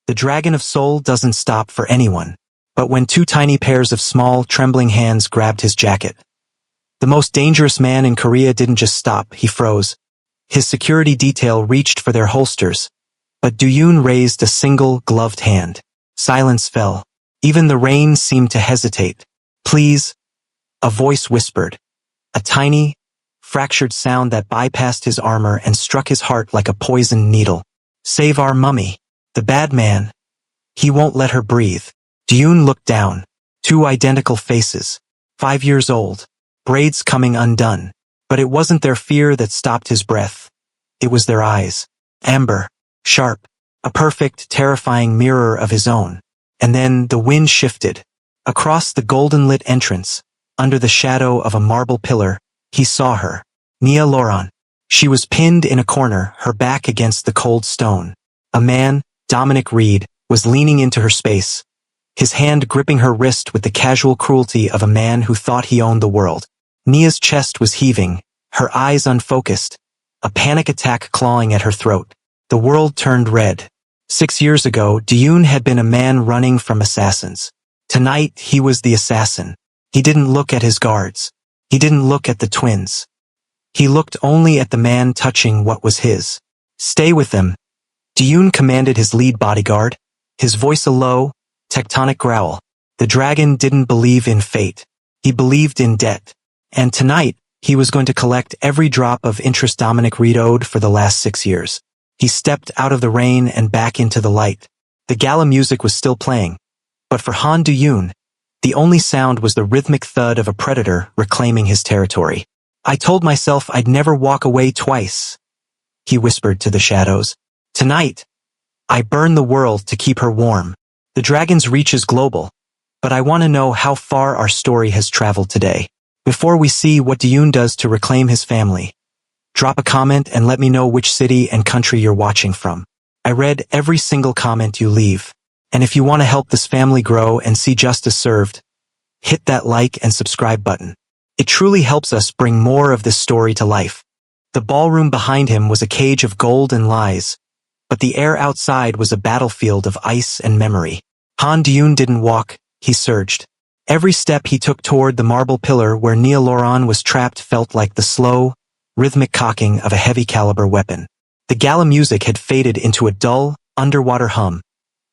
The dragon of soul doesn't stop for anyone. But when two tiny pairs of small, trembling hands grabbed his jacket. The most dangerous man in Korea didn't just stop, he froze. His security detail reached for their holsters. But Do-yoon raised a single, gloved hand. Silence fell. Even the rain seemed to hesitate. Please, a voice whispered. A tiny, fractured sound that bypassed his armor and struck his heart like a poisoned needle. Save our mummy. The bad man. He won't let her breathe. Do-yoon looked down. Two identical faces. 5 years old. Braids coming undone. But it wasn't their fear that stopped his breath. It was their eyes. Amber. Sharp. A perfect, terrifying mirror of his own. And then the wind shifted. Across the golden-lit entrance, under the shadow of a marble pillar, he saw her. Nia Loran. She was pinned in a corner, her back against the cold stone. A man, Dominic Reed, was leaning into her space, his hand gripping her wrist with the casual cruelty of a man who thought he owned the world. Nia's chest was heaving, her eyes unfocused, a panic attack clawing at her throat. The world turned red. 6 years ago, Do-yoon had been a man running from assassins. Tonight, he was the assassin. He didn't look at his guards. He didn't look at the twins. He looked only at the man touching what was his. Stay with them. Do-yoon commanded his lead bodyguard, his voice a low, tectonic growl. The dragon didn't believe in fate. He believed in debt. And tonight, he was going to collect every drop of interest Dominic Reed owed for the last 6 years. He stepped out of the rain and back into the light. The Gala music was still playing. But for Han Do-yoon, the only sound was the rhythmic thud of a predator reclaiming his territory. I told myself I'd never walk away twice, he whispered to the shadows. Tonight, I burn the world to keep her warm. The dragon's reach is global, but I want to know how far our story has traveled today. Before we see what Do-yoon does to reclaim his family, drop a comment and let me know which city and country you're watching from. I read every single comment you leave. And if you want to help this family grow and see justice served, hit that like and subscribe button. It truly helps us bring more of this story to life. The ballroom behind him was a cage of gold and lies, but the air outside was a battlefield of ice and memory. Han Do-yoon didn't walk, he surged. Every step he took toward the marble pillar where Nia Loran was trapped felt like the slow, rhythmic cocking of a heavy-caliber weapon. The Gala music had faded into a dull, underwater hum,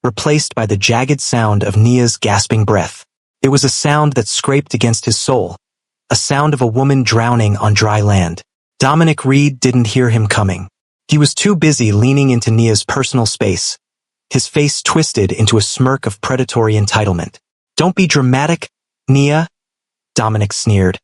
replaced by the jagged sound of Nia's gasping breath. It was a sound that scraped against his soul, a sound of a woman drowning on dry land. Dominic Reed didn't hear him coming. He was too busy leaning into Nia's personal space, his face twisted into a smirk of predatory entitlement. Don't be dramatic, Nia, Dominic sneered,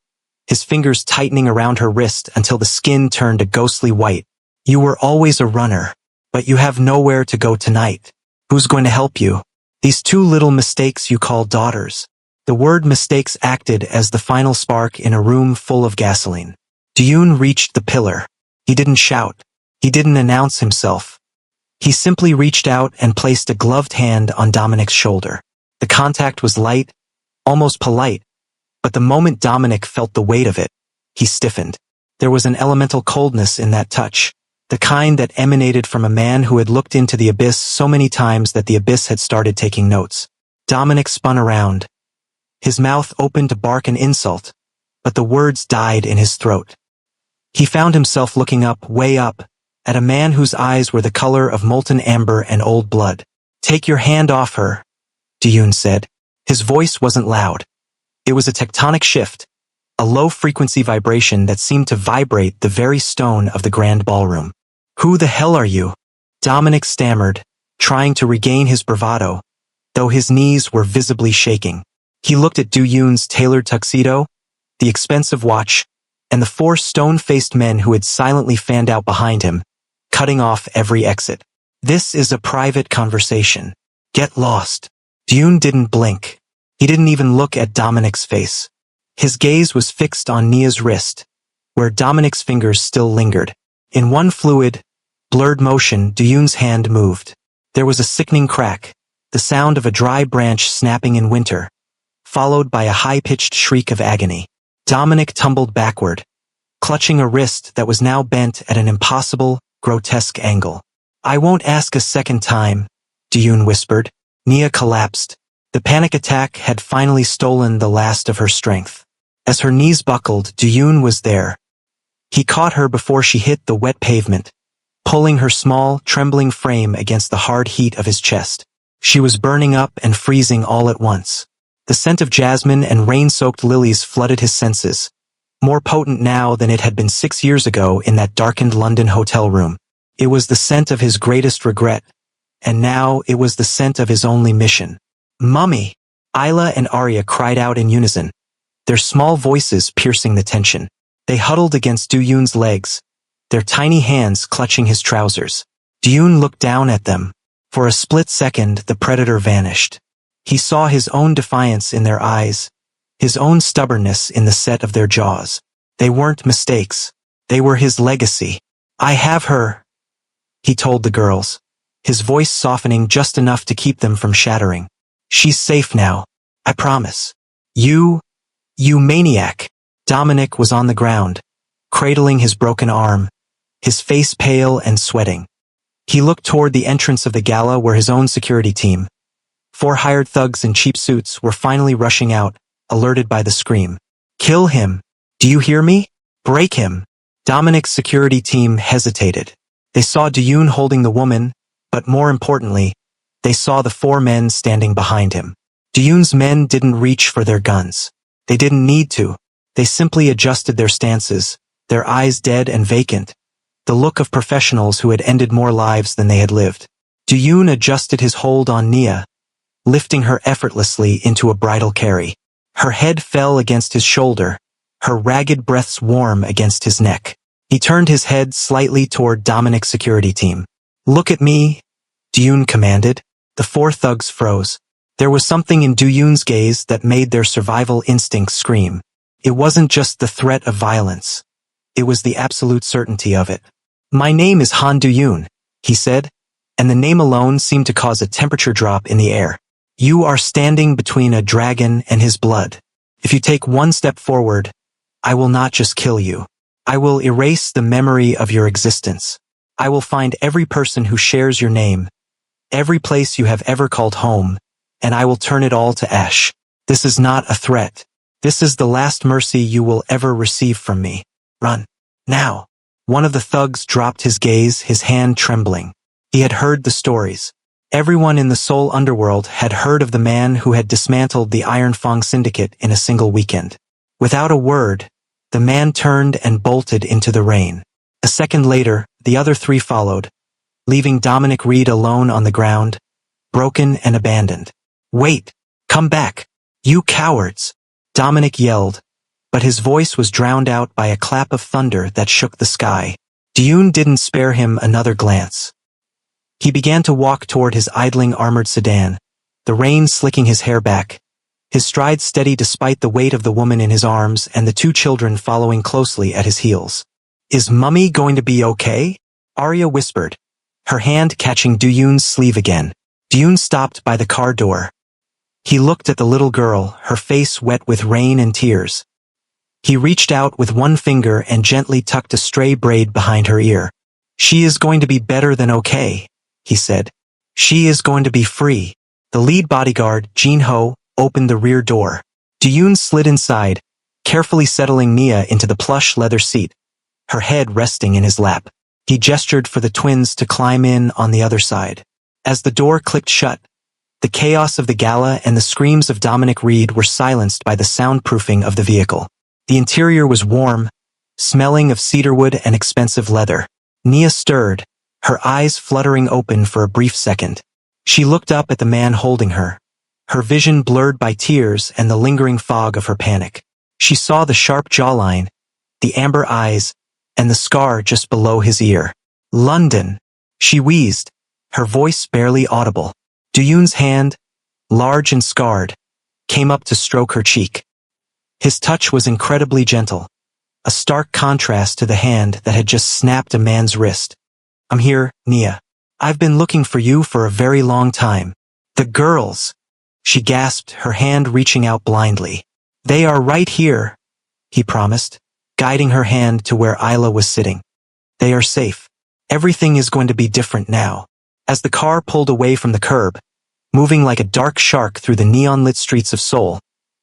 his fingers tightening around her wrist until the skin turned a ghostly white. You were always a runner, but you have nowhere to go tonight. Who's going to help you? These two little mistakes you call daughters. The word mistakes acted as the final spark in a room full of gasoline. Do-yoon reached the pillar. He didn't shout. He didn't announce himself. He simply reached out and placed a gloved hand on Dominic's shoulder. The contact was light, almost polite, but the moment Dominic felt the weight of it, he stiffened. There was an elemental coldness in that touch, the kind that emanated from a man who had looked into the abyss so many times that the abyss had started taking notes. Dominic spun around. His mouth opened to bark an insult, but the words died in his throat. He found himself looking up, way up, at a man whose eyes were the color of molten amber and old blood. Take your hand off her, Do-yoon said. His voice wasn't loud. It was a tectonic shift, a low-frequency vibration that seemed to vibrate the very stone of the grand ballroom. Who the hell are you? Dominic stammered, trying to regain his bravado, though his knees were visibly shaking. He looked at Do-yoon's tailored tuxedo, the expensive watch, and the 4 stone-faced men who had silently fanned out behind him, cutting off every exit. This is a private conversation. Get lost. Do-yoon didn't blink. He didn't even look at Dominic's face. His gaze was fixed on Nia's wrist, where Dominic's fingers still lingered. In one fluid, blurred motion, Do-yoon's hand moved. There was a sickening crack, the sound of a dry branch snapping in winter, followed by a high-pitched shriek of agony. Dominic tumbled backward, clutching a wrist that was now bent at an impossible, grotesque angle. I won't ask a second time, Duyun whispered. Nia collapsed. The panic attack had finally stolen the last of her strength. As her knees buckled, Duyun was there. He caught her before she hit the wet pavement, pulling her small, trembling frame against the hard heat of his chest. She was burning up and freezing all at once. The scent of jasmine and rain-soaked lilies flooded his senses, more potent now than it had been 6 years ago in that darkened London hotel room. It was the scent of his greatest regret, and now it was the scent of his only mission. "Mummy!" Isla and Arya cried out in unison, their small voices piercing the tension. They huddled against Duyun's legs, their tiny hands clutching his trousers. Duyun looked down at them. For a split second, the predator vanished. He saw his own defiance in their eyes, his own stubbornness in the set of their jaws. They weren't mistakes. They were his legacy. "I have her," he told the girls, his voice softening just enough to keep them from shattering. "She's safe now. I promise." You maniac." Dominic was on the ground, cradling his broken arm, his face pale and sweating. He looked toward the entrance of the gala where his own security team, 4 hired thugs in cheap suits, were finally rushing out, alerted by the scream. "Kill him! Do you hear me? Break him!" Dominic's security team hesitated. They saw Duyun holding the woman, but more importantly, they saw the 4 men standing behind him. Duyun's men didn't reach for their guns. They didn't need to. They simply adjusted their stances, their eyes dead and vacant, the look of professionals who had ended more lives than they had lived. Duyun adjusted his hold on Nia, lifting her effortlessly into a bridal carry. Her head fell against his shoulder, her ragged breaths warm against his neck. He turned his head slightly toward Dominic's security team. "Look at me," Duyun commanded. The 4 thugs froze. There was something in Duyun's gaze that made their survival instincts scream. It wasn't just the threat of violence. It was the absolute certainty of it. "My name is Han Duyun," he said, and the name alone seemed to cause a temperature drop in the air. "You are standing between a dragon and his blood. If you take one step forward, I will not just kill you. I will erase the memory of your existence. I will find every person who shares your name, every place you have ever called home, and I will turn it all to ash. This is not a threat. This is the last mercy you will ever receive from me. Run. Now." One of the thugs dropped his gaze, his hand trembling. He had heard the stories. Everyone in the Seoul underworld had heard of the man who had dismantled the Iron Fang Syndicate in a single weekend. Without a word, the man turned and bolted into the rain. A second later, the other 3 followed, leaving Dominic Reed alone on the ground, broken and abandoned. "Wait! Come back! You cowards!" Dominic yelled, but his voice was drowned out by a clap of thunder that shook the sky. Duyun didn't spare him another glance. He began to walk toward his idling armored sedan, the rain slicking his hair back, his stride steady despite the weight of the woman in his arms and the 2 children following closely at his heels. "Is Mummy going to be okay?" Arya whispered, her hand catching Duyun's sleeve again. Duyun stopped by the car door. He looked at the little girl, her face wet with rain and tears. He reached out with one finger and gently tucked a stray braid behind her ear. "She is going to be better than okay," he said. "She is going to be free." The lead bodyguard, Jin Ho, opened the rear door. Duyun slid inside, carefully settling Nia into the plush leather seat, her head resting in his lap. He gestured for the twins to climb in on the other side. As the door clicked shut, the chaos of the gala and the screams of Dominic Reed were silenced by the soundproofing of the vehicle. The interior was warm, smelling of cedarwood and expensive leather. Nia stirred, her eyes fluttering open for a brief second. She looked up at the man holding her, her vision blurred by tears and the lingering fog of her panic. She saw the sharp jawline, the amber eyes, and the scar just below his ear. "London," she wheezed, her voice barely audible. Duyun's hand, large and scarred, came up to stroke her cheek. His touch was incredibly gentle, a stark contrast to the hand that had just snapped a man's wrist. "I'm here, Nia. I've been looking for you for a very long time." "The girls," she gasped, her hand reaching out blindly. "They are right here," he promised, guiding her hand to where Isla was sitting. "They are safe. Everything is going to be different now." As the car pulled away from the curb, moving like a dark shark through the neon-lit streets of Seoul,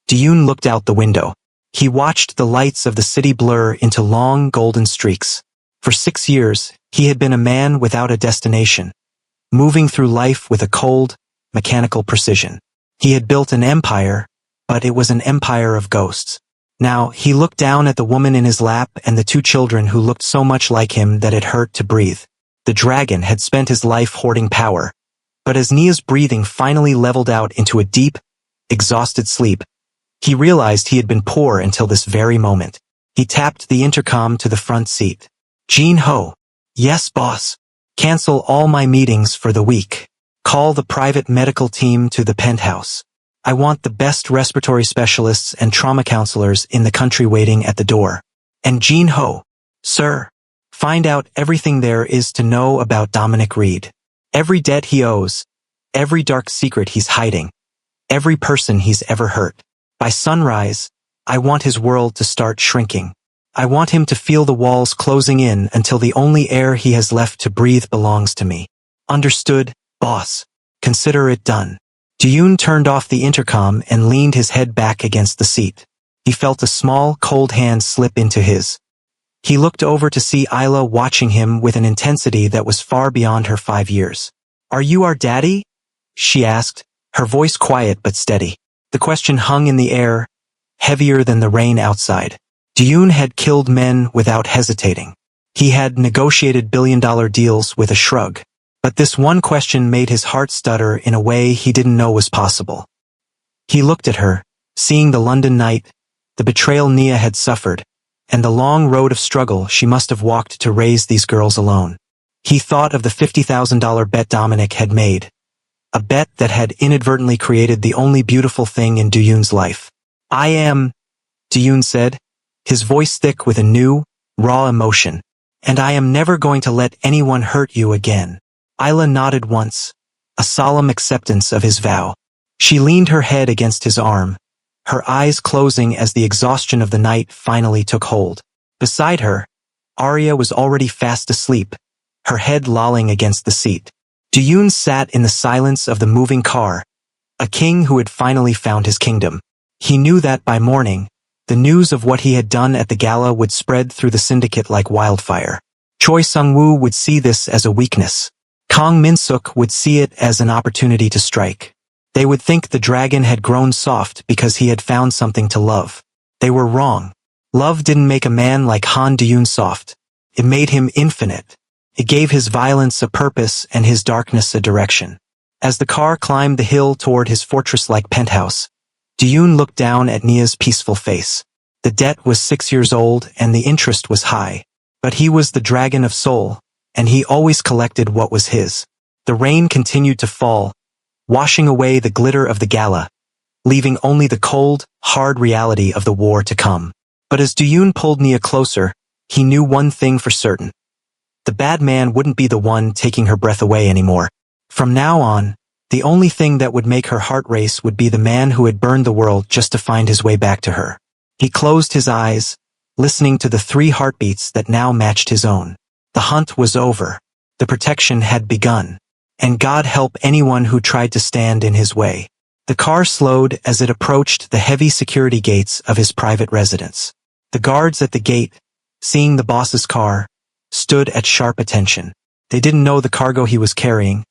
Ji-yoon looked out the window. He watched the lights of the city blur into long golden streaks. For 6 years, he had been a man without a destination, moving through life with a cold, mechanical precision. He had built an empire, but it was an empire of ghosts. Now, he looked down at the woman in his lap and the 2 children who looked so much like him that it hurt to breathe. The dragon had spent his life hoarding power, but as Nia's breathing finally leveled out into a deep, exhausted sleep, he realized he had been poor until this very moment. He tapped the intercom to the front seat. Jin Ho. Yes, boss. Cancel all my meetings for the week. Call the private medical team to the penthouse. I want the best respiratory specialists and trauma counselors in the country waiting at the door. And Jin Ho. Sir. Find out everything there is to know about Dominic Reed. Every debt he owes. Every dark secret he's hiding. Every person he's ever hurt. By sunrise, I want his world to start shrinking. I want him to feel the walls closing in until the only air he has left to breathe belongs to me. Understood, boss. Consider it done. Ji-yoon turned off the intercom and leaned his head back against the seat. He felt a small, cold hand slip into his. He looked over to see Isla watching him with an intensity that was far beyond her 5 years. Are you our daddy? She asked, her voice quiet but steady. The question hung in the air, heavier than the rain outside. Ji-yoon had killed men without hesitating. He had negotiated billion-dollar deals with a shrug. But this one question made his heart stutter in a way he didn't know was possible. He looked at her, seeing the London night, the betrayal Nia had suffered, and the long road of struggle she must have walked to raise these girls alone. He thought of the $50,000 bet Dominic had made, a bet that had inadvertently created the only beautiful thing in Ji-yoon's life. I am, Ji-yoon said, his voice thick with a new, raw emotion, and I am never going to let anyone hurt you again. Isla nodded once, a solemn acceptance of his vow. She leaned her head against his arm, her eyes closing as the exhaustion of the night finally took hold. Beside her, Arya was already fast asleep, her head lolling against the seat. Ji-yoon sat in the silence of the moving car, a king who had finally found his kingdom. He knew that by morning, the news of what he had done at the gala would spread through the syndicate like wildfire. Choi Sung-woo would see this as a weakness. Kang Min-suk would see it as an opportunity to strike. They would think the dragon had grown soft because he had found something to love. They were wrong. Love didn't make a man like Han Ji-yoon soft. It made him infinite. It gave his violence a purpose and his darkness a direction. As the car climbed the hill toward his fortress-like penthouse, Ji-yoon looked down at Nia's peaceful face. The debt was 6 years old and the interest was high. But he was the dragon of Seoul, and he always collected what was his. The rain continued to fall, washing away the glitter of the gala, leaving only the cold, hard reality of the war to come. But as Ji-yoon pulled Nia closer, he knew one thing for certain. The bad man wouldn't be the one taking her breath away anymore. From now on, the only thing that would make her heart race would be the man who had burned the world just to find his way back to her. He closed his eyes, listening to the 3 heartbeats that now matched his own. The hunt was over. The protection had begun. And God help anyone who tried to stand in his way. The car slowed as it approached the heavy security gates of his private residence. The guards at the gate, seeing the boss's car, stood at sharp attention. They didn't know the cargo he was carrying,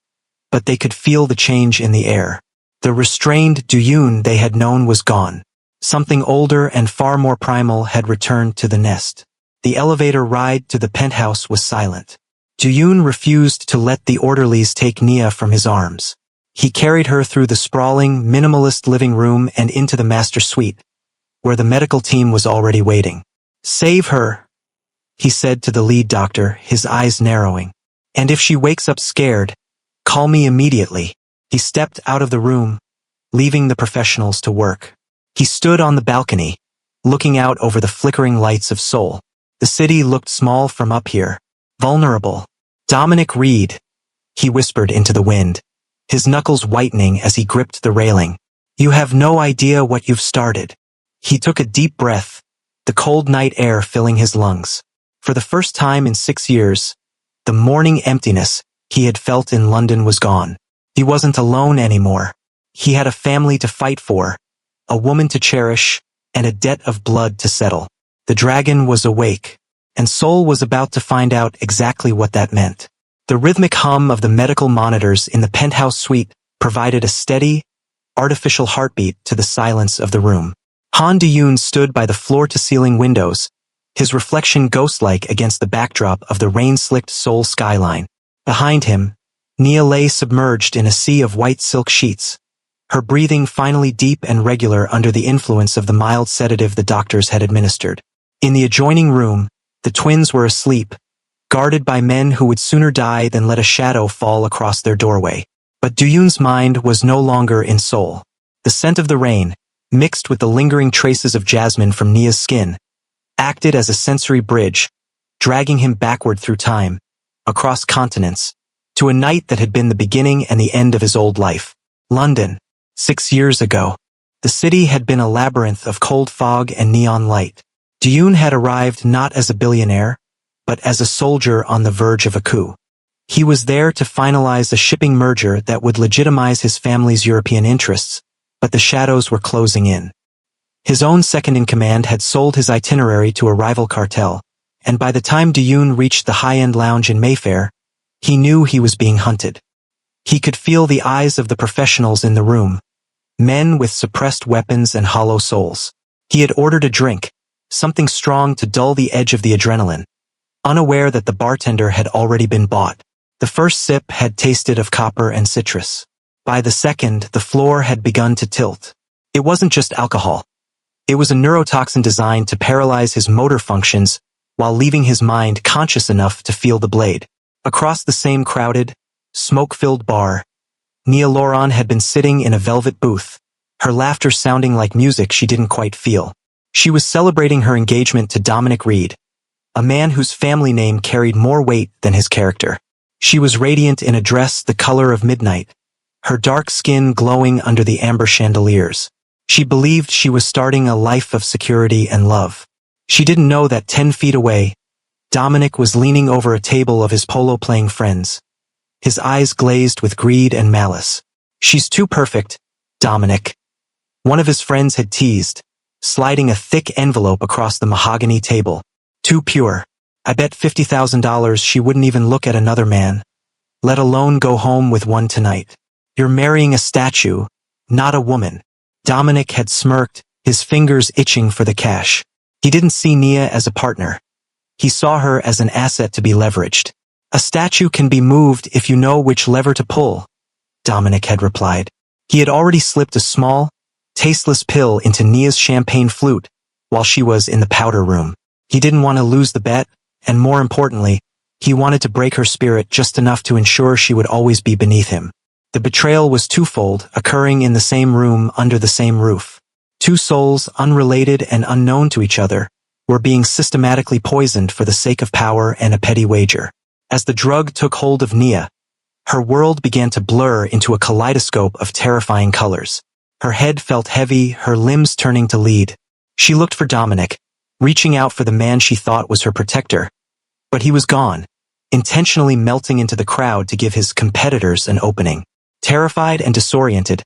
but they could feel the change in the air. The restrained Ji-yoon they had known was gone. Something older and far more primal had returned to the nest. The elevator ride to the penthouse was silent. Ji-yoon refused to let the orderlies take Nia from his arms. He carried her through the sprawling, minimalist living room and into the master suite, where the medical team was already waiting. Save her, he said to the lead doctor, his eyes narrowing. And if she wakes up scared, call me immediately. He stepped out of the room, leaving the professionals to work. He stood on the balcony, looking out over the flickering lights of Seoul. The city looked small from up here, vulnerable. Dominic Reed, he whispered into the wind, his knuckles whitening as he gripped the railing. You have no idea what you've started. He took a deep breath, the cold night air filling his lungs. For the first time in 6 years, the morning emptiness, he had felt in London was gone. He wasn't alone anymore. He had a family to fight for, a woman to cherish, and a debt of blood to settle. The dragon was awake, and Sol was about to find out exactly what that meant. The rhythmic hum of the medical monitors in the penthouse suite provided a steady, artificial heartbeat to the silence of the room. Han De-yoon stood by the floor-to-ceiling windows, his reflection ghost-like against the backdrop of the rain-slicked Seoul skyline. Behind him, Nia lay submerged in a sea of white silk sheets, her breathing finally deep and regular under the influence of the mild sedative the doctors had administered. In the adjoining room, the twins were asleep, guarded by men who would sooner die than let a shadow fall across their doorway. But Do-yoon's mind was no longer in Seoul. The scent of the rain, mixed with the lingering traces of jasmine from Nia's skin, acted as a sensory bridge, dragging him backward through time, across continents, to a night that had been the beginning and the end of his old life. London. 6 years ago. The city had been a labyrinth of cold fog and neon light. Do-yoon had arrived not as a billionaire, but as a soldier on the verge of a coup. He was there to finalize a shipping merger that would legitimize his family's European interests, but the shadows were closing in. His own second-in-command had sold his itinerary to a rival cartel, and by the time Do-yoon reached the high-end lounge in Mayfair, he knew he was being hunted. He could feel the eyes of the professionals in the room, men with suppressed weapons and hollow souls. He had ordered a drink, something strong to dull the edge of the adrenaline, unaware that the bartender had already been bought. The first sip had tasted of copper and citrus. By the second, the floor had begun to tilt. It wasn't just alcohol. It was a neurotoxin designed to paralyze his motor functions while leaving his mind conscious enough to feel the blade. Across the same crowded, smoke-filled bar, Nia Loran had been sitting in a velvet booth, her laughter sounding like music she didn't quite feel. She was celebrating her engagement to Dominic Reed, a man whose family name carried more weight than his character. She was radiant in a dress the color of midnight, her dark skin glowing under the amber chandeliers. She believed she was starting a life of security and love. She didn't know that 10 feet away, Dominic was leaning over a table of his polo-playing friends, his eyes glazed with greed and malice. "She's too perfect, Dominic," one of his friends had teased, sliding a thick envelope across the mahogany table. "Too pure. I bet $50,000 she wouldn't even look at another man, let alone go home with one tonight. You're marrying a statue, not a woman." Dominic had smirked, his fingers itching for the cash. He didn't see Nia as a partner. He saw her as an asset to be leveraged. "A statue can be moved if you know which lever to pull," Dominic had replied. He had already slipped a small, tasteless pill into Nia's champagne flute while she was in the powder room. He didn't want to lose the bet, and more importantly, he wanted to break her spirit just enough to ensure she would always be beneath him. The betrayal was twofold, occurring in the same room under the same roof. Two souls, unrelated and unknown to each other, were being systematically poisoned for the sake of power and a petty wager. As the drug took hold of Nia, her world began to blur into a kaleidoscope of terrifying colors. Her head felt heavy, her limbs turning to lead. She looked for Dominic, reaching out for the man she thought was her protector. But he was gone, intentionally melting into the crowd to give his competitors an opening. Terrified and disoriented,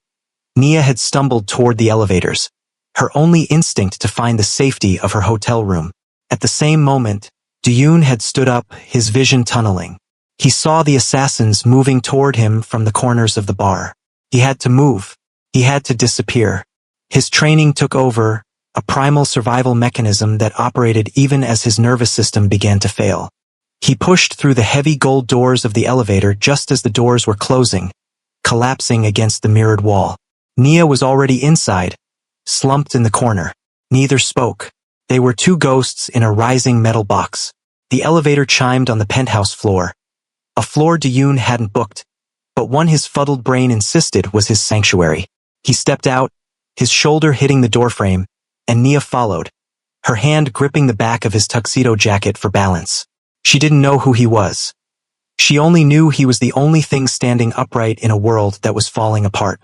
Nia had stumbled toward the elevators, her only instinct to find the safety of her hotel room. At the same moment, Do-yoon had stood up, his vision tunneling. He saw the assassins moving toward him from the corners of the bar. He had to move. He had to disappear. His training took over, a primal survival mechanism that operated even as his nervous system began to fail. He pushed through the heavy gold doors of the elevator just as the doors were closing, collapsing against the mirrored wall. Nia was already inside, slumped in the corner. Neither spoke. They were two ghosts in a rising metal box. The elevator chimed on the penthouse floor, a floor Do-yoon hadn't booked, but one his fuddled brain insisted was his sanctuary. He stepped out, his shoulder hitting the doorframe, and Nia followed, her hand gripping the back of his tuxedo jacket for balance. She didn't know who he was. She only knew he was the only thing standing upright in a world that was falling apart.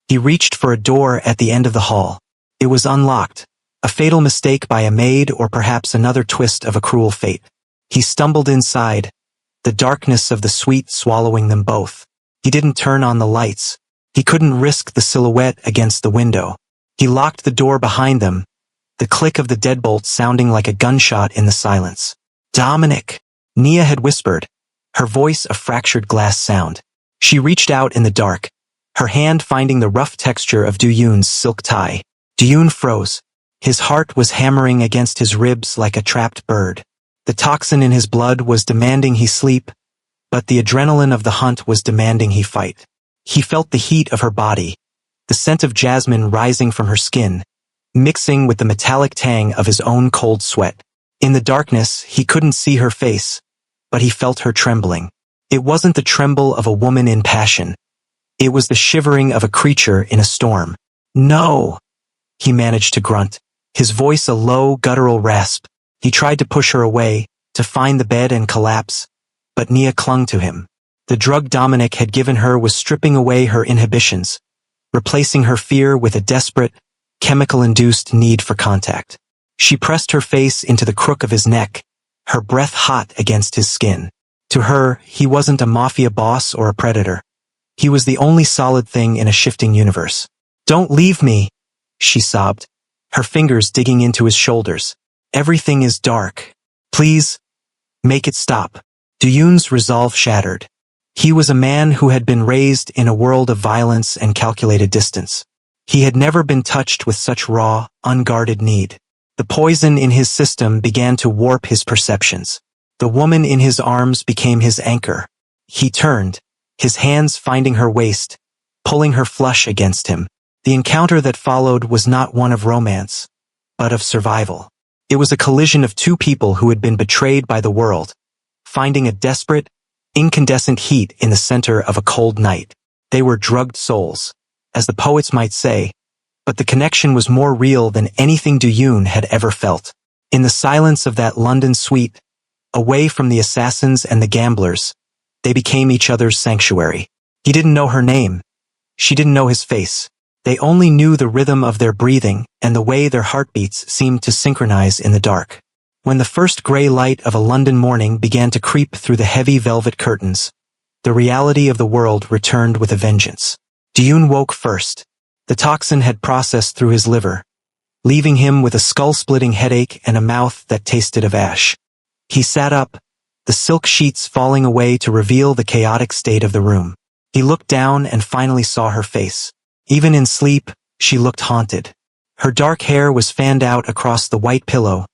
He reached for a door at the end of the hall. It was unlocked, a fatal mistake by a maid or perhaps another twist of a cruel fate. He stumbled inside, the darkness of the suite swallowing them both. He didn't turn on the lights. He couldn't risk the silhouette against the window. He locked the door behind them, the click of the deadbolt sounding like a gunshot in the silence. "Dominic," Nia had whispered, her voice a fractured glass sound. She reached out in the dark, her hand finding the rough texture of Du-Yoon's silk tie. Du-Yoon froze. His heart was hammering against his ribs like a trapped bird. The toxin in his blood was demanding he sleep, but the adrenaline of the hunt was demanding he fight. He felt the heat of her body, the scent of jasmine rising from her skin, mixing with the metallic tang of his own cold sweat. In the darkness, he couldn't see her face, but he felt her trembling. It wasn't the tremble of a woman in passion. It was the shivering of a creature in a storm. "No!" he managed to grunt, his voice a low, guttural rasp. He tried to push her away, to find the bed and collapse, but Nia clung to him. The drug Dominic had given her was stripping away her inhibitions, replacing her fear with a desperate, chemical-induced need for contact. She pressed her face into the crook of his neck, her breath hot against his skin. To her, he wasn't a mafia boss or a predator. He was the only solid thing in a shifting universe. "Don't leave me," she sobbed, her fingers digging into his shoulders. "Everything is dark. Please, make it stop." Du-Yoon's resolve shattered. He was a man who had been raised in a world of violence and calculated distance. He had never been touched with such raw, unguarded need. The poison in his system began to warp his perceptions. The woman in his arms became his anchor. He turned, his hands finding her waist, pulling her flush against him. The encounter that followed was not one of romance, but of survival. It was a collision of two people who had been betrayed by the world, finding a desperate, incandescent heat in the center of a cold night. They were drugged souls, as the poets might say, but the connection was more real than anything Du-Yoon had ever felt. In the silence of that London suite, away from the assassins and the gamblers, they became each other's sanctuary. He didn't know her name. She didn't know his face. They only knew the rhythm of their breathing and the way their heartbeats seemed to synchronize in the dark. When the first gray light of a London morning began to creep through the heavy velvet curtains, the reality of the world returned with a vengeance. Du-Yoon woke first. The toxin had processed through his liver, leaving him with a skull-splitting headache and a mouth that tasted of ash. He sat up, the silk sheets falling away to reveal the chaotic state of the room. He looked down and finally saw her face. Even in sleep, she looked haunted. Her dark hair was fanned out across the white pillow,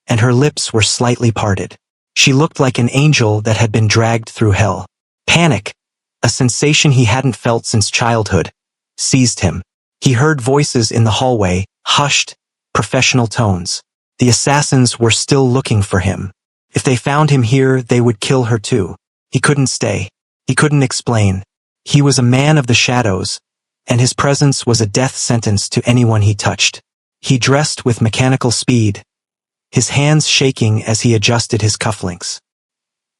and her lips were slightly parted. She looked like an angel that had been dragged through hell. Panic, a sensation he hadn't felt since childhood, seized him. He heard voices in the hallway, hushed, professional tones. The assassins were still looking for him. If they found him here, they would kill her too. He couldn't stay. He couldn't explain. He was a man of the shadows, and his presence was a death sentence to anyone he touched. He dressed with mechanical speed, his hands shaking as he adjusted his cufflinks.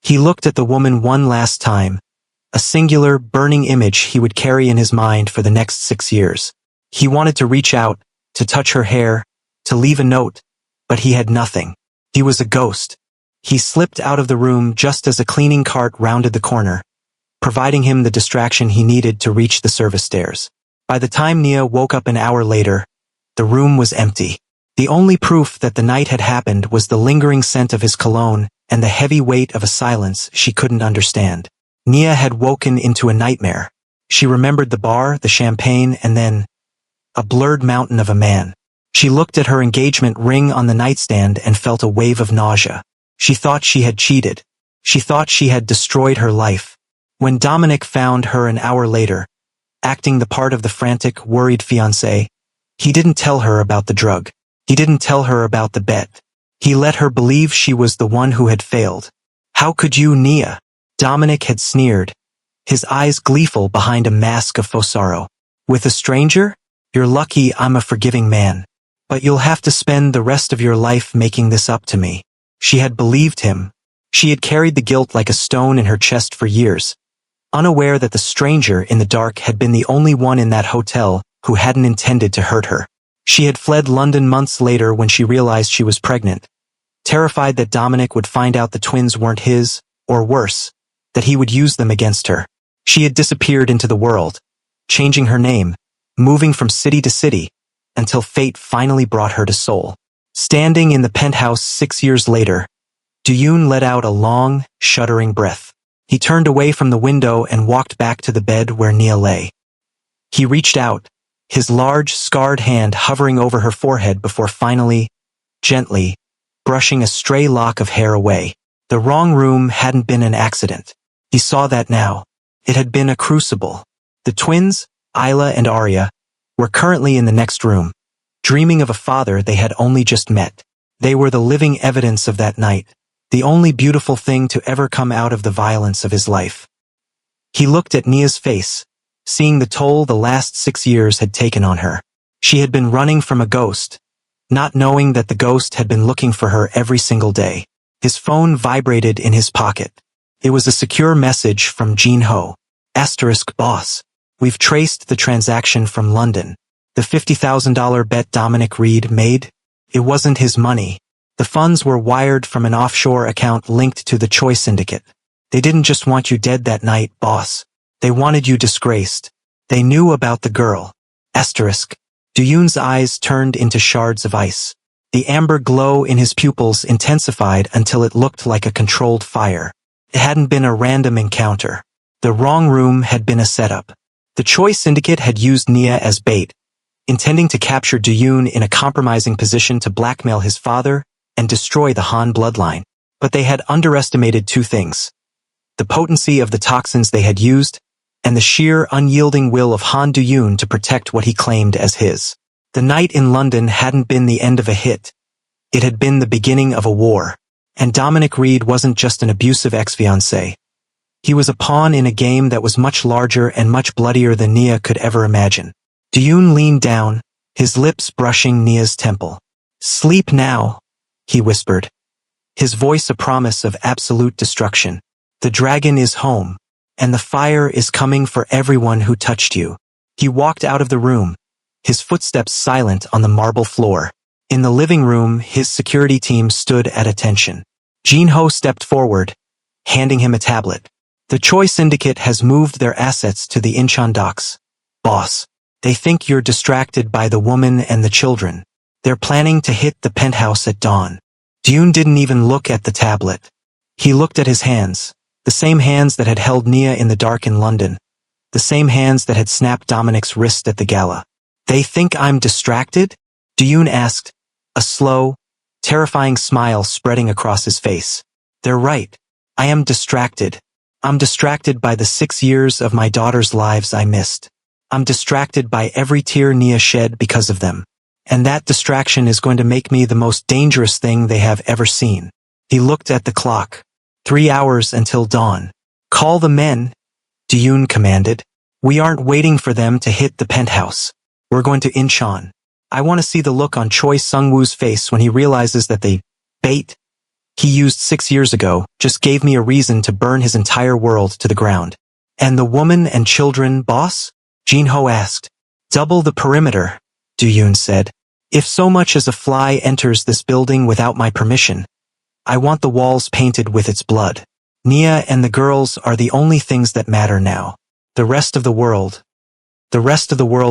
He looked at the woman one last time, a singular, burning image he would carry in his mind for the next 6 years. He wanted to reach out, to touch her hair, to leave a note, but he had nothing. He was a ghost. He slipped out of the room just as a cleaning cart rounded the corner, providing him the distraction he needed to reach the service stairs. By the time Nia woke up an hour later, the room was empty. The only proof that the night had happened was the lingering scent of his cologne and the heavy weight of a silence she couldn't understand. Nia had woken into a nightmare. She remembered the bar, the champagne, and then a blurred mountain of a man. She looked at her engagement ring on the nightstand and felt a wave of nausea. She thought she had cheated. She thought she had destroyed her life. When Dominic found her an hour later, acting the part of the frantic, worried fiancé, he didn't tell her about the drug. He didn't tell her about the bet. He let her believe she was the one who had failed. "How could you, Nia?" Dominic had sneered, his eyes gleeful behind a mask of faux sorrow. "With a stranger? You're lucky I'm a forgiving man. But you'll have to spend the rest of your life making this up to me." She had believed him. She had carried the guilt like a stone in her chest for years, unaware that the stranger in the dark had been the only one in that hotel who hadn't intended to hurt her. She had fled London months later when she realized she was pregnant, terrified that Dominic would find out the twins weren't his, or worse, that he would use them against her. She had disappeared into the world, changing her name, moving from city to city, until fate finally brought her to Seoul. Standing in the penthouse 6 years later, Do-yoon let out a long, shuddering breath. He turned away from the window and walked back to the bed where Nia lay. He reached out, his large, scarred hand hovering over her forehead before finally, gently, brushing a stray lock of hair away. The wrong room hadn't been an accident. He saw that now. It had been a crucible. The twins, Isla and Arya, were currently in the next room, dreaming of a father they had only just met. They were the living evidence of that night, the only beautiful thing to ever come out of the violence of his life. He looked at Nia's face, seeing the toll the last 6 years had taken on her. She had been running from a ghost, not knowing that the ghost had been looking for her every single day. His phone vibrated in his pocket. It was a secure message from Jin-ho. *Boss. We've traced the transaction from London. The $50,000 bet Dominic Reed made? It wasn't his money. The funds were wired from an offshore account linked to the Choi Syndicate. They didn't just want you dead that night, boss. They wanted you disgraced. They knew about the girl. Do-yoon's eyes turned into shards of ice. The amber glow in his pupils intensified until it looked like a controlled fire. It hadn't been a random encounter. The wrong room had been a setup. The Choi Syndicate had used Nia as bait, intending to capture Do-yoon in a compromising position to blackmail his father and destroy the Han bloodline. But they had underestimated two things: the potency of the toxins they had used, and the sheer, unyielding will of Han Do-yoon to protect what he claimed as his. The night in London hadn't been the end of a hit. It had been the beginning of a war. And Dominic Reed wasn't just an abusive ex-fiancé. He was a pawn in a game that was much larger and much bloodier than Nia could ever imagine. Do-yoon leaned down, his lips brushing Nia's temple. "Sleep now," he whispered, his voice a promise of absolute destruction. "The dragon is home, and the fire is coming for everyone who touched you." He walked out of the room, his footsteps silent on the marble floor. In the living room, his security team stood at attention. Jin-ho stepped forward, handing him a tablet. "The Choi Syndicate has moved their assets to the Incheon docks. Boss, they think you're distracted by the woman and the children. They're planning to hit the penthouse at dawn." Do-yoon didn't even look at the tablet. He looked at his hands, the same hands that had held Nia in the dark in London, the same hands that had snapped Dominic's wrist at the gala. "They think I'm distracted?" Do-yoon asked, a slow, terrifying smile spreading across his face. "They're right. I am distracted. I'm distracted by the 6 years of my daughter's lives I missed. I'm distracted by every tear Nia shed because of them. And that distraction is going to make me the most dangerous thing they have ever seen." He looked at the clock. 3 hours until dawn. "Call the men," Do-yoon commanded. "We aren't waiting for them to hit the penthouse. We're going to Incheon. I want to see the look on Choi Sung-woo's face when he realizes that the bait he used 6 years ago just gave me a reason to burn his entire world to the ground." "And the woman and children, boss?" Jin-ho asked. "Double the perimeter," Do-yoon said. "If so much as a fly enters this building without my permission, I want the walls painted with its blood. Nia and the girls are the only things that matter now. The rest of the world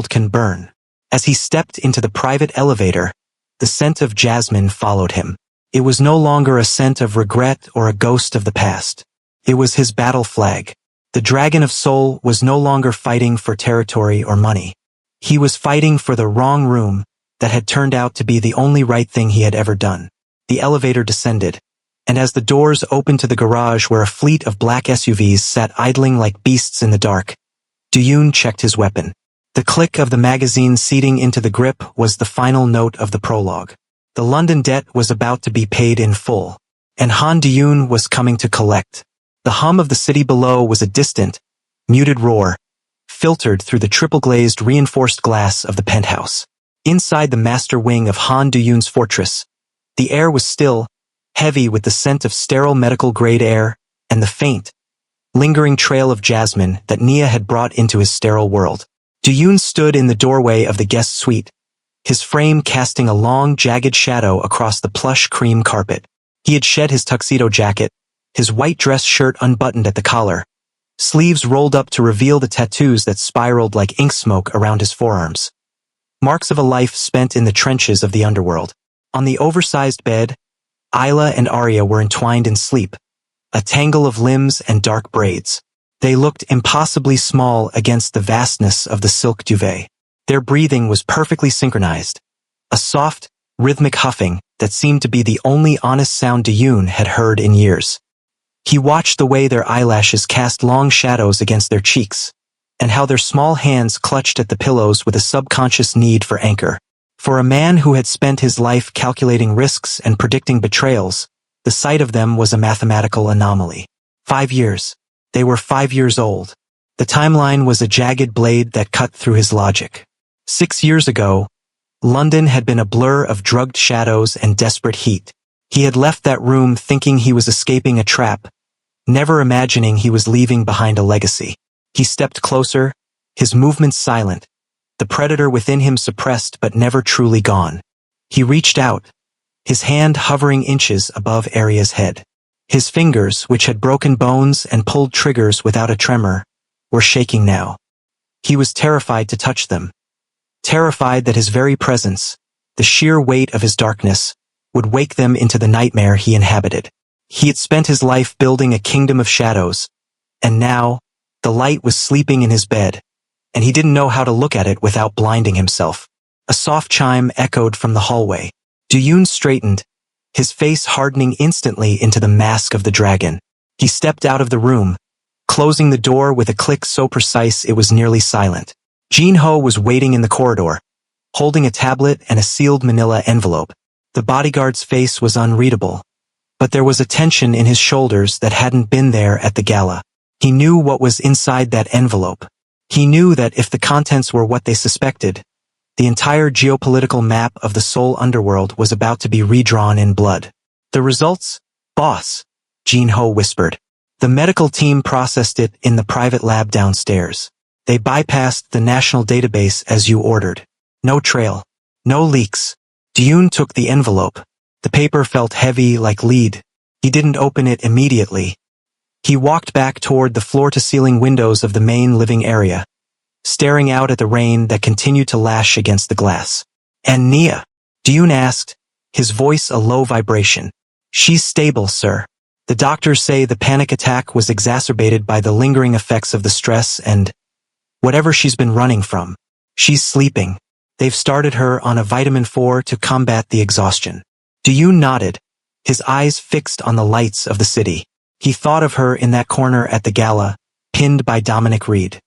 can burn." As he stepped into the private elevator, the scent of jasmine followed him. It was no longer a scent of regret or a ghost of the past. It was his battle flag. The Dragon of Seoul was no longer fighting for territory or money. He was fighting for the wrong room that had turned out to be the only right thing he had ever done. The elevator descended, and as the doors opened to the garage where a fleet of black SUVs sat idling like beasts in the dark, Do-yoon checked his weapon. The click of the magazine seating into the grip was the final note of the prologue. The London debt was about to be paid in full, and Han Do-yoon was coming to collect. The hum of the city below was a distant, muted roar, filtered through the triple-glazed reinforced glass of the penthouse. Inside the master wing of Han Do-yoon's fortress, the air was still, heavy with the scent of sterile medical-grade air and the faint, lingering trail of jasmine that Nia had brought into his sterile world. Do-yoon stood in the doorway of the guest suite, his frame casting a long, jagged shadow across the plush cream carpet. He had shed his tuxedo jacket, his white dress shirt unbuttoned at the collar, sleeves rolled up to reveal the tattoos that spiraled like ink smoke around his forearms. Marks of a life spent in the trenches of the underworld. On the oversized bed, Isla and Arya were entwined in sleep, a tangle of limbs and dark braids. They looked impossibly small against the vastness of the silk duvet. Their breathing was perfectly synchronized, a soft, rhythmic huffing that seemed to be the only honest sound Dayun had heard in years. He watched the way their eyelashes cast long shadows against their cheeks, and how their small hands clutched at the pillows with a subconscious need for anchor. For a man who had spent his life calculating risks and predicting betrayals, the sight of them was a mathematical anomaly. 5 years. They were 5 years old. The timeline was a jagged blade that cut through his logic. 6 years ago, London had been a blur of drugged shadows and desperate heat. He had left that room thinking he was escaping a trap, never imagining he was leaving behind a legacy. He stepped closer, his movements silent, the predator within him suppressed but never truly gone. He reached out, his hand hovering inches above Arya's head. His fingers, which had broken bones and pulled triggers without a tremor, were shaking now. He was terrified to touch them. Terrified that his very presence, the sheer weight of his darkness, would wake them into the nightmare he inhabited. He had spent his life building a kingdom of shadows, and now, the light was sleeping in his bed, and he didn't know how to look at it without blinding himself. A soft chime echoed from the hallway. Dayun straightened, his face hardening instantly into the mask of the dragon. He stepped out of the room, closing the door with a click so precise it was nearly silent. Jinho was waiting in the corridor, holding a tablet and a sealed manila envelope. The bodyguard's face was unreadable, but there was a tension in his shoulders that hadn't been there at the gala. He knew what was inside that envelope. He knew that if the contents were what they suspected, the entire geopolitical map of the Seoul underworld was about to be redrawn in blood. The results? Boss, Jinho whispered. The medical team processed it in the private lab downstairs. They bypassed the national database as you ordered. No trail. No leaks. Dayun took the envelope. The paper felt heavy like lead. He didn't open it immediately. He walked back toward the floor-to-ceiling windows of the main living area, staring out at the rain that continued to lash against the glass. And Nia? Dayun asked, his voice a low vibration. She's stable, sir. The doctors say the panic attack was exacerbated by the lingering effects of the stress and whatever she's been running from. She's sleeping. They've started her on a vitamin 4 to combat the exhaustion. Dayun nodded, his eyes fixed on the lights of the city. He thought of her in that corner at the gala, pinned by Dominic Reed.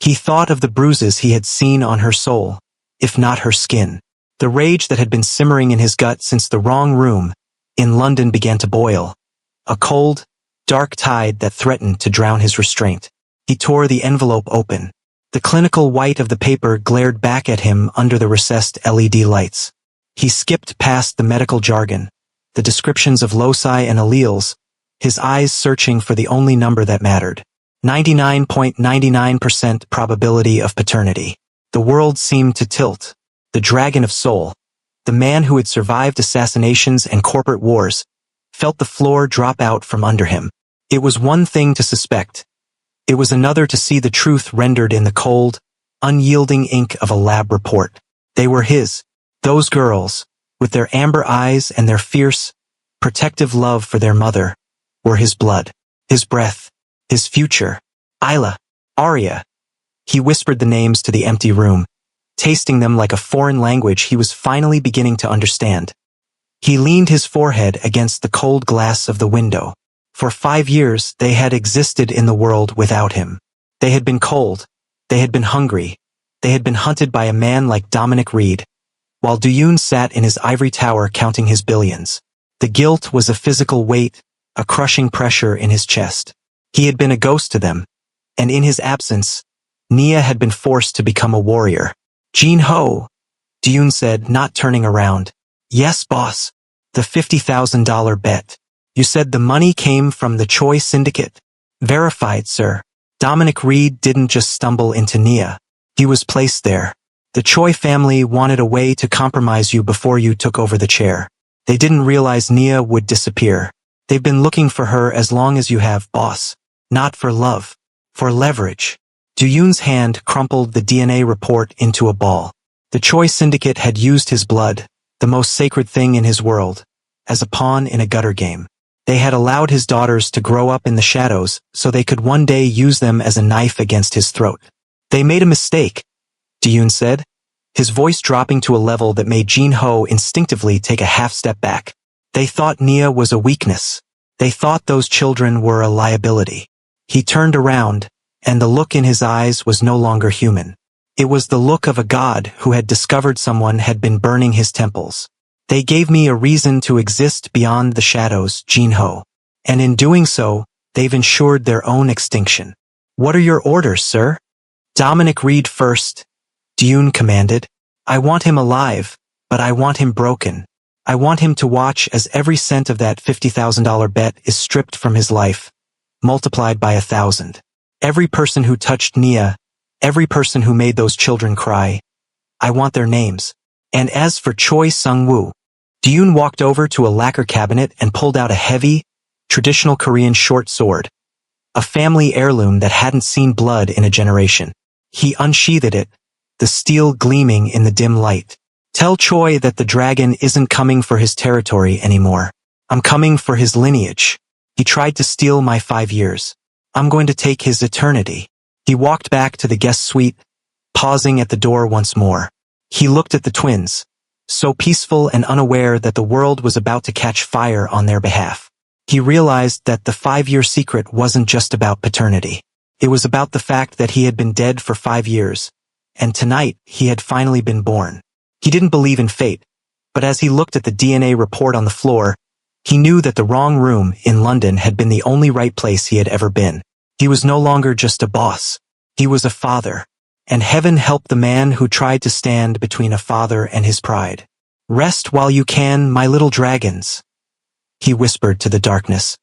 He thought of the bruises he had seen on her soul, if not her skin. The rage that had been simmering in his gut since the wrong room in London began to boil, a cold, dark tide that threatened to drown his restraint. He tore the envelope open. The clinical white of the paper glared back at him under the recessed LED lights. He skipped past the medical jargon, the descriptions of loci and alleles, his eyes searching for the only number that mattered. 99.99% probability of paternity. The world seemed to tilt. The dragon of Seoul, the man who had survived assassinations and corporate wars, felt the floor drop out from under him. It was one thing to suspect. It was another to see the truth rendered in the cold, unyielding ink of a lab report. They were his. Those girls, with their amber eyes and their fierce, protective love for their mother, were his blood, his breath, his future. Isla, Arya. He whispered the names to the empty room, tasting them like a foreign language he was finally beginning to understand. He leaned his forehead against the cold glass of the window. For 5 years, they had existed in the world without him. They had been cold. They had been hungry. They had been hunted by a man like Dominic Reed, while Dayun sat in his ivory tower counting his billions. The guilt was a physical weight, a crushing pressure in his chest. He had been a ghost to them, and in his absence, Nia had been forced to become a warrior. Jinho, Dayun said, not turning around. Yes, boss. The $50,000 bet. You said the money came from the Choi Syndicate. Verified, sir. Dominic Reed didn't just stumble into Nia. He was placed there. The Choi family wanted a way to compromise you before you took over the chair. They didn't realize Nia would disappear. They've been looking for her as long as you have, boss. Not for love. For leverage. Du-Yoon's hand crumpled the DNA report into a ball. The Choi Syndicate had used his blood, the most sacred thing in his world, as a pawn in a gutter game. They had allowed his daughters to grow up in the shadows so they could one day use them as a knife against his throat. They made a mistake, Du-Yoon said, his voice dropping to a level that made Jin-Ho instinctively take a half step back. They thought Nia was a weakness. They thought those children were a liability. He turned around, and the look in his eyes was no longer human. It was the look of a god who had discovered someone had been burning his temples. They gave me a reason to exist beyond the shadows, Jin-Ho. And in doing so, they've ensured their own extinction. What are your orders, sir? Dominic Reed first, Du-Yoon commanded. I want him alive, but I want him broken. I want him to watch as every cent of that $50,000 bet is stripped from his life, multiplied by 1,000. Every person who touched Nia, every person who made those children cry. I want their names. And as for Choi Sung-woo, Du-Yoon walked over to a lacquer cabinet and pulled out a heavy, traditional Korean short sword, a family heirloom that hadn't seen blood in a generation. He unsheathed it, the steel gleaming in the dim light. Tell Choi that the dragon isn't coming for his territory anymore. I'm coming for his lineage. He tried to steal my 5 years. I'm going to take his eternity. He walked back to the guest suite, pausing at the door once more. He looked at the twins, so peaceful and unaware that the world was about to catch fire on their behalf. He realized that the 5-year secret wasn't just about paternity. It was about the fact that he had been dead for 5 years, and tonight he had finally been born. He didn't believe in fate, but as he looked at the DNA report on the floor, he knew that the wrong room in London had been the only right place he had ever been. He was no longer just a boss. He was a father, and heaven help the man who tried to stand between a father and his pride. Rest while you can, my little dragons, he whispered to the darkness.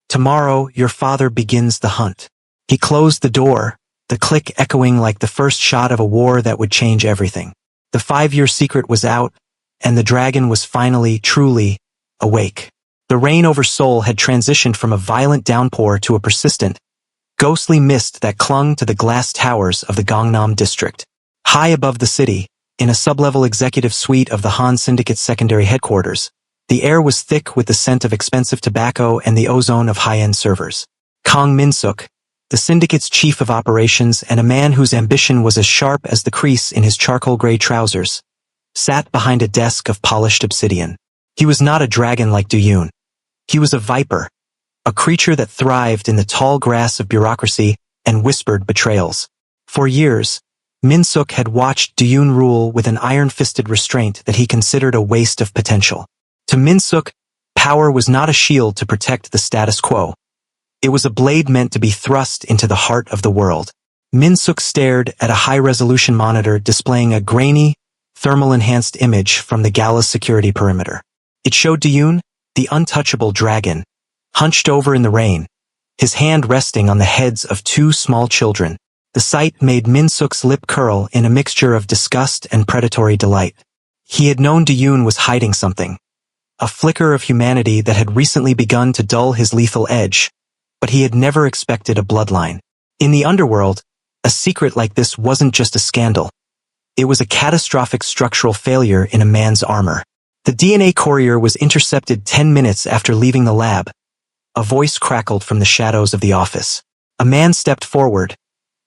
Tomorrow your father begins the hunt. He closed the door, the click echoing like the first shot of a war that would change everything. The 5-year secret was out, and the dragon was finally, truly, awake. The rain over Seoul had transitioned from a violent downpour to a persistent, ghostly mist that clung to the glass towers of the Gangnam district. High above the city, in a sub-level executive suite of the Han Syndicate's secondary headquarters, the air was thick with the scent of expensive tobacco and the ozone of high-end servers. Kang Min-suk, the syndicate's chief of operations and a man whose ambition was as sharp as the crease in his charcoal-gray trousers, sat behind a desk of polished obsidian. He was not a dragon like Du-Yoon. He was a viper, a creature that thrived in the tall grass of bureaucracy and whispered betrayals. For years, Min-suk had watched Du-Yoon rule with an iron-fisted restraint that he considered a waste of potential. To Min-suk, power was not a shield to protect the status quo. It was a blade meant to be thrust into the heart of the world. Min-suk stared at a high-resolution monitor displaying a grainy, thermal-enhanced image from the Gala security perimeter. It showed Du-Yoon, the untouchable dragon, hunched over in the rain, his hand resting on the heads of 2 small children. The sight made Min-suk's lip curl in a mixture of disgust and predatory delight. He had known Du-Yoon was hiding something, a flicker of humanity that had recently begun to dull his lethal edge, but he had never expected a bloodline. In the underworld, a secret like this wasn't just a scandal. It was a catastrophic structural failure in a man's armor. The DNA courier was intercepted 10 minutes after leaving the lab. A voice crackled from the shadows of the office. A man stepped forward,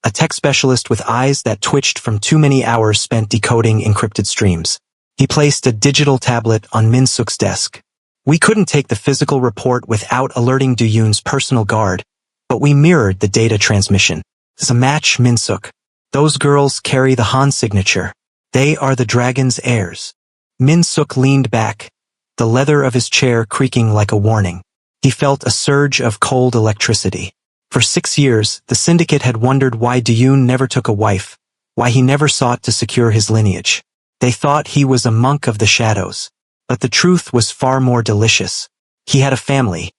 a tech specialist with eyes that twitched from too many hours spent decoding encrypted streams. He placed a digital tablet on Min-suk's desk. We couldn't take the physical report without alerting Du-Yoon's personal guard, but we mirrored the data transmission. It's a match, Min-suk. Those girls carry the Han signature. They are the dragon's heirs. Min-suk leaned back, the leather of his chair creaking like a warning. He felt a surge of cold electricity. For 6 years, the syndicate had wondered why Du-Yoon never took a wife, why he never sought to secure his lineage. They thought he was a monk of the shadows. But the truth was far more delicious. He had a family,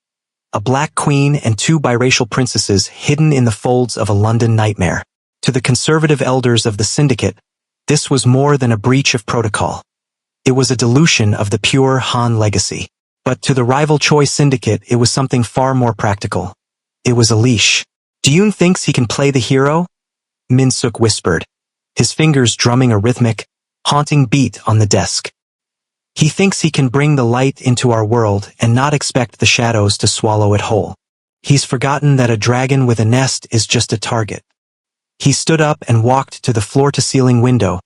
a black queen and 2 biracial princesses hidden in the folds of a London nightmare. To the conservative elders of the syndicate, this was more than a breach of protocol. It was a dilution of the pure Han legacy. But to the rival Choi syndicate, it was something far more practical. It was a leash. Duyun thinks he can play the hero? Min-suk whispered, his fingers drumming a rhythmic, haunting beat on the desk. He thinks he can bring the light into our world and not expect the shadows to swallow it whole. He's forgotten that a dragon with a nest is just a target. He stood up and walked to the floor-to-ceiling window,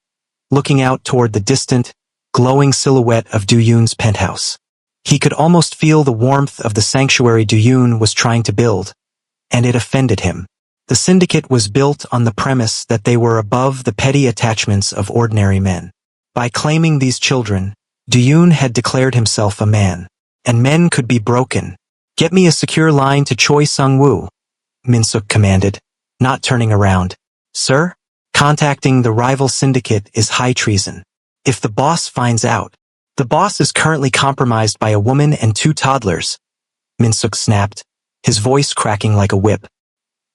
looking out toward the distant, glowing silhouette of Duyun's penthouse. He could almost feel the warmth of the sanctuary Duyun was trying to build, and it offended him. The syndicate was built on the premise that they were above the petty attachments of ordinary men. By claiming these children, Duyun had declared himself a man, and men could be broken. "Get me a secure line to Choi Sung-woo," Min-suk commanded, not turning around. "Sir? Contacting the rival syndicate is high treason. If the boss finds out." "The boss is currently compromised by a woman and 2 toddlers," Min-suk snapped, his voice cracking like a whip.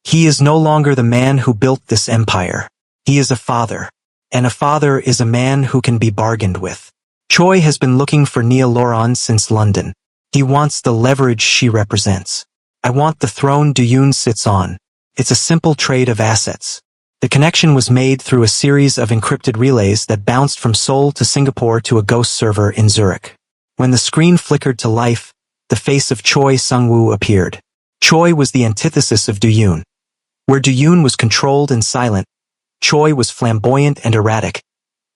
"He is no longer the man who built this empire. He is a father. And a father is a man who can be bargained with. Choi has been looking for Nia Loran since London. He wants the leverage she represents. I want the throne Duyun sits on. It's a simple trade of assets." The connection was made through a series of encrypted relays that bounced from Seoul to Singapore to a ghost server in Zurich. When the screen flickered to life, the face of Choi Sung-woo appeared. Choi was the antithesis of Duyun. Where Duyun was controlled and silent, Choi was flamboyant and erratic,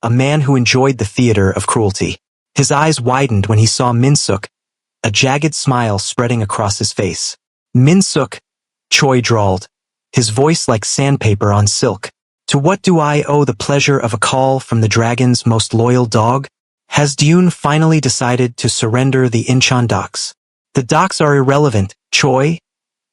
a man who enjoyed the theater of cruelty. His eyes widened when he saw Min-suk, a jagged smile spreading across his face. "Min-suk," Choi drawled, his voice like sandpaper on silk. "To what do I owe the pleasure of a call from the dragon's most loyal dog? Has Duyun finally decided to surrender the Incheon docks?" "The docks are irrelevant, Choi,"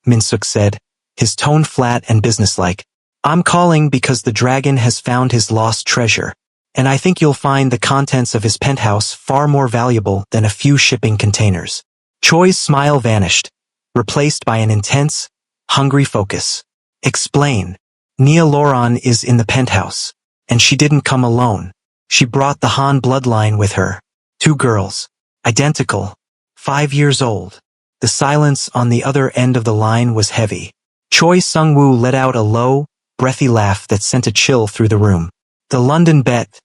Min-suk said, his tone flat and businesslike. "I'm calling because the dragon has found his lost treasure, and I think you'll find the contents of his penthouse far more valuable than a few shipping containers." Choi's smile vanished, replaced by an intense, hungry focus. "Explain." "Nia Loran is in the penthouse, and she didn't come alone. She brought the Han bloodline with her. 2 girls. Identical. 5 years old." The silence on the other end of the line was heavy. Choi Sung-woo let out a low, breathy laugh that sent a chill through the room. "The London bet.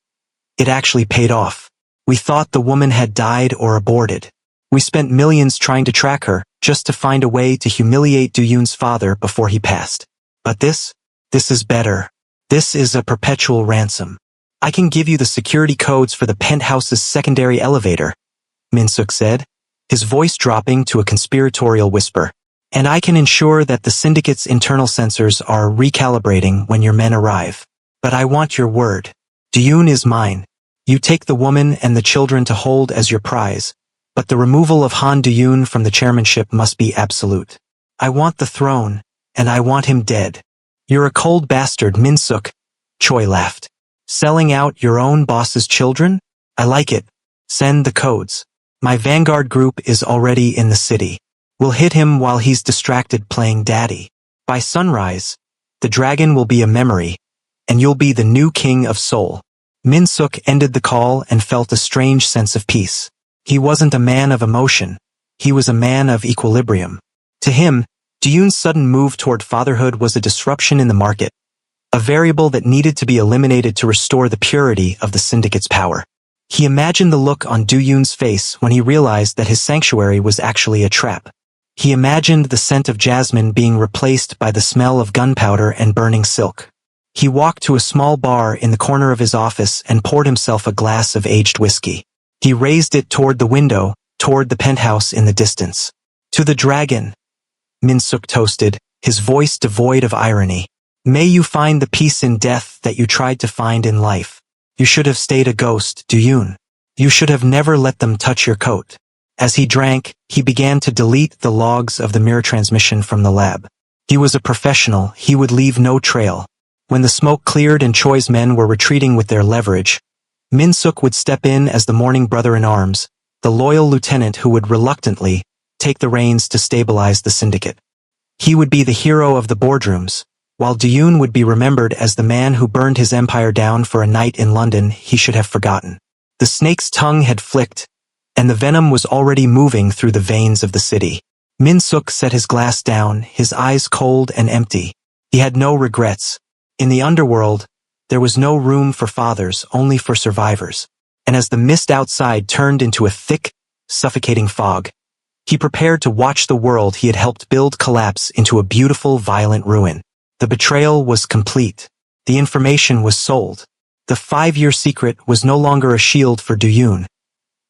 It actually paid off. We thought the woman had died or aborted. We spent millions trying to track her, just to find a way to humiliate Duyun's father before he passed. But this is better. This is a perpetual ransom. I can give you the security codes for the penthouse's secondary elevator," Min-suk said, his voice dropping to a conspiratorial whisper. "And I can ensure that the syndicate's internal sensors are recalibrating when your men arrive. But I want your word. Duyun is mine. You take the woman and the children to hold as your prize, but the removal of Han Duyun from the chairmanship must be absolute. I want the throne, and I want him dead." "You're a cold bastard, Min-suk," Choi laughed. "Selling out your own boss's children? I like it. Send the codes. My vanguard group is already in the city. We'll hit him while he's distracted playing daddy. By sunrise, the dragon will be a memory, and you'll be the new king of Seoul." Min-suk ended the call and felt a strange sense of peace. He wasn't a man of emotion. He was a man of equilibrium. To him, Duyun's sudden move toward fatherhood was a disruption in the market, a variable that needed to be eliminated to restore the purity of the syndicate's power. He imagined the look on Duyun's face when he realized that his sanctuary was actually a trap. He imagined the scent of jasmine being replaced by the smell of gunpowder and burning silk. He walked to a small bar in the corner of his office and poured himself a glass of aged whiskey. He raised it toward the window, toward the penthouse in the distance. "To the dragon," Min-suk toasted, his voice devoid of irony. "May you find the peace in death that you tried to find in life. You should have stayed a ghost, Duyun. You should have never let them touch your coat." As he drank, he began to delete the logs of the mirror transmission from the lab. He was a professional, he would leave no trail. When the smoke cleared and Choi's men were retreating with their leverage, Min-suk would step in as the mourning brother-in-arms, the loyal lieutenant who would reluctantly take the reins to stabilize the syndicate. He would be the hero of the boardrooms, while Duyun would be remembered as the man who burned his empire down for a night in London he should have forgotten. The snake's tongue had flicked, and the venom was already moving through the veins of the city. Min-suk set his glass down, his eyes cold and empty. He had no regrets. In the underworld, there was no room for fathers, only for survivors. And as the mist outside turned into a thick, suffocating fog, he prepared to watch the world he had helped build collapse into a beautiful, violent ruin. The betrayal was complete. The information was sold. The 5-year secret was no longer a shield for Duyun.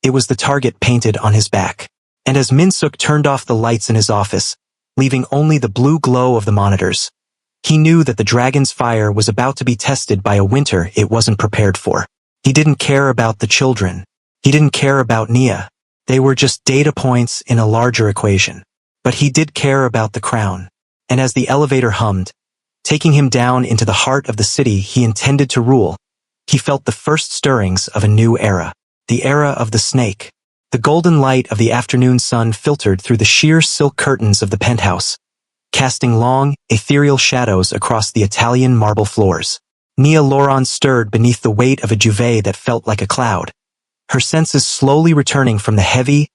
It was the target painted on his back. And as Min-suk turned off the lights in his office, leaving only the blue glow of the monitors, he knew that the dragon's fire was about to be tested by a winter it wasn't prepared for. He didn't care about the children. He didn't care about Nia. They were just data points in a larger equation. But he did care about the crown. And as the elevator hummed, taking him down into the heart of the city he intended to rule, he felt the first stirrings of a new era. The era of the snake. The golden light of the afternoon sun filtered through the sheer silk curtains of the penthouse, casting long, ethereal shadows across the Italian marble floors. Nia Loron stirred beneath the weight of a duvet that felt like a cloud, her senses slowly returning from the heavy,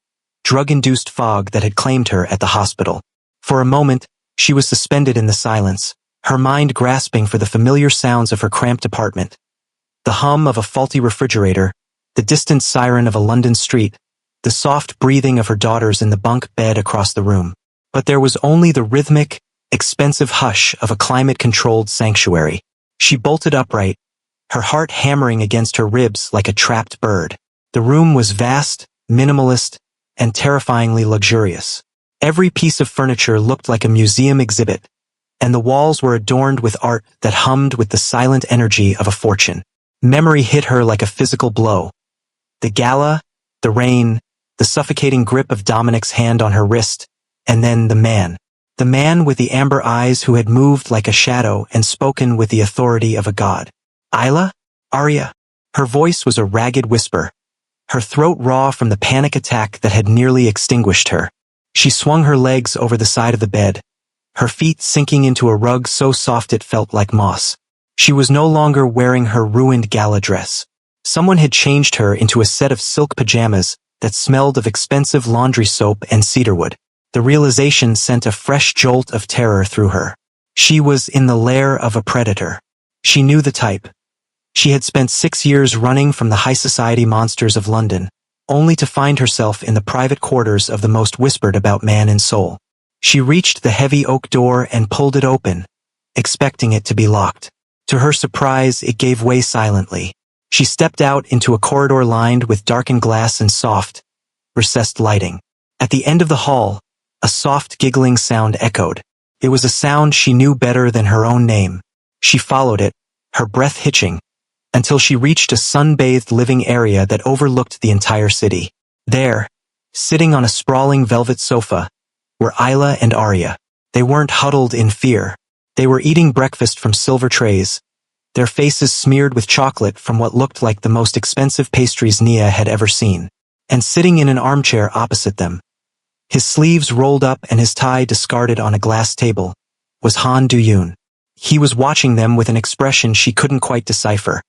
drug-induced fog that had claimed her at the hospital. For a moment, she was suspended in the silence, her mind grasping for the familiar sounds of her cramped apartment. The hum of a faulty refrigerator, the distant siren of a London street, the soft breathing of her daughters in the bunk bed across the room. But there was only the rhythmic, expensive hush of a climate-controlled sanctuary. She bolted upright, her heart hammering against her ribs like a trapped bird. The room was vast, minimalist, and terrifyingly luxurious. Every piece of furniture looked like a museum exhibit, and the walls were adorned with art that hummed with the silent energy of a fortune. Memory hit her like a physical blow. The Gala, the rain, the suffocating grip of Dominic's hand on her wrist, and then the man. The man with the amber eyes who had moved like a shadow and spoken with the authority of a god. Isla? Arya? Her voice was a ragged whisper, her throat raw from the panic attack that had nearly extinguished her. She swung her legs over the side of the bed, her feet sinking into a rug so soft it felt like moss. She was no longer wearing her ruined gala dress. Someone had changed her into a set of silk pajamas that smelled of expensive laundry soap and cedarwood. The realization sent a fresh jolt of terror through her. She was in the lair of a predator. She knew the type. She had spent 6 years running from the high society monsters of London, only to find herself in the private quarters of the most whispered about man and soul. She reached the heavy oak door and pulled it open, expecting it to be locked. To her surprise, it gave way silently. She stepped out into a corridor lined with darkened glass and soft, recessed lighting. At the end of the hall, a soft giggling sound echoed. It was a sound she knew better than her own name. She followed it, her breath hitching, until she reached a sun-bathed living area that overlooked the entire city. There, sitting on a sprawling velvet sofa, were Isla and Arya. They weren't huddled in fear. They were eating breakfast from silver trays, their faces smeared with chocolate from what looked like the most expensive pastries Nia had ever seen. And sitting in an armchair opposite them, his sleeves rolled up and his tie discarded on a glass table, was Han Du-yoon. He was watching them with an expression she couldn't quite decipher,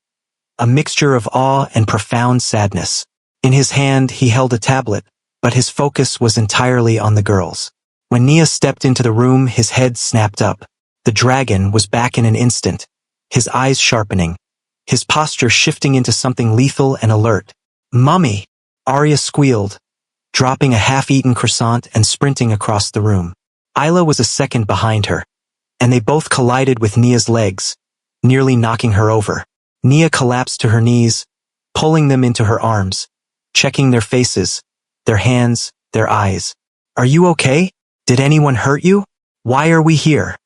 a mixture of awe and profound sadness. In his hand he held a tablet, but his focus was entirely on the girls. When Nia stepped into the room, his head snapped up. The dragon was back in an instant, his eyes sharpening, his posture shifting into something lethal and alert. "Mummy!" Arya squealed, dropping a half-eaten croissant and sprinting across the room. Isla was a second behind her, and they both collided with Nia's legs, nearly knocking her over. Nia collapsed to her knees, pulling them into her arms, checking their faces, their hands, their eyes. "Are you okay? Did anyone hurt you? Why are we here?"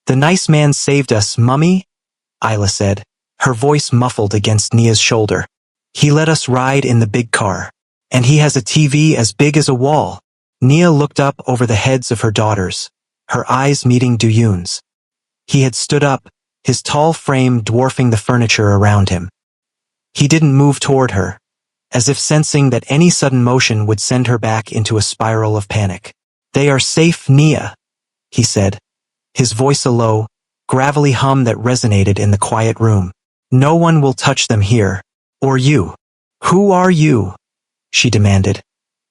"The nice man saved us, Mummy," Isla said, her voice muffled against Nia's shoulder. "He let us ride in the big car. And he has a TV as big as a wall." Nia looked up over the heads of her daughters, her eyes meeting Du-yoon's. He had stood up, his tall frame dwarfing the furniture around him. He didn't move toward her, as if sensing that any sudden motion would send her back into a spiral of panic. "They are safe, Nia," he said, his voice a low, gravelly hum that resonated in the quiet room. "No one will touch them here. Or you." "Who are you?" she demanded,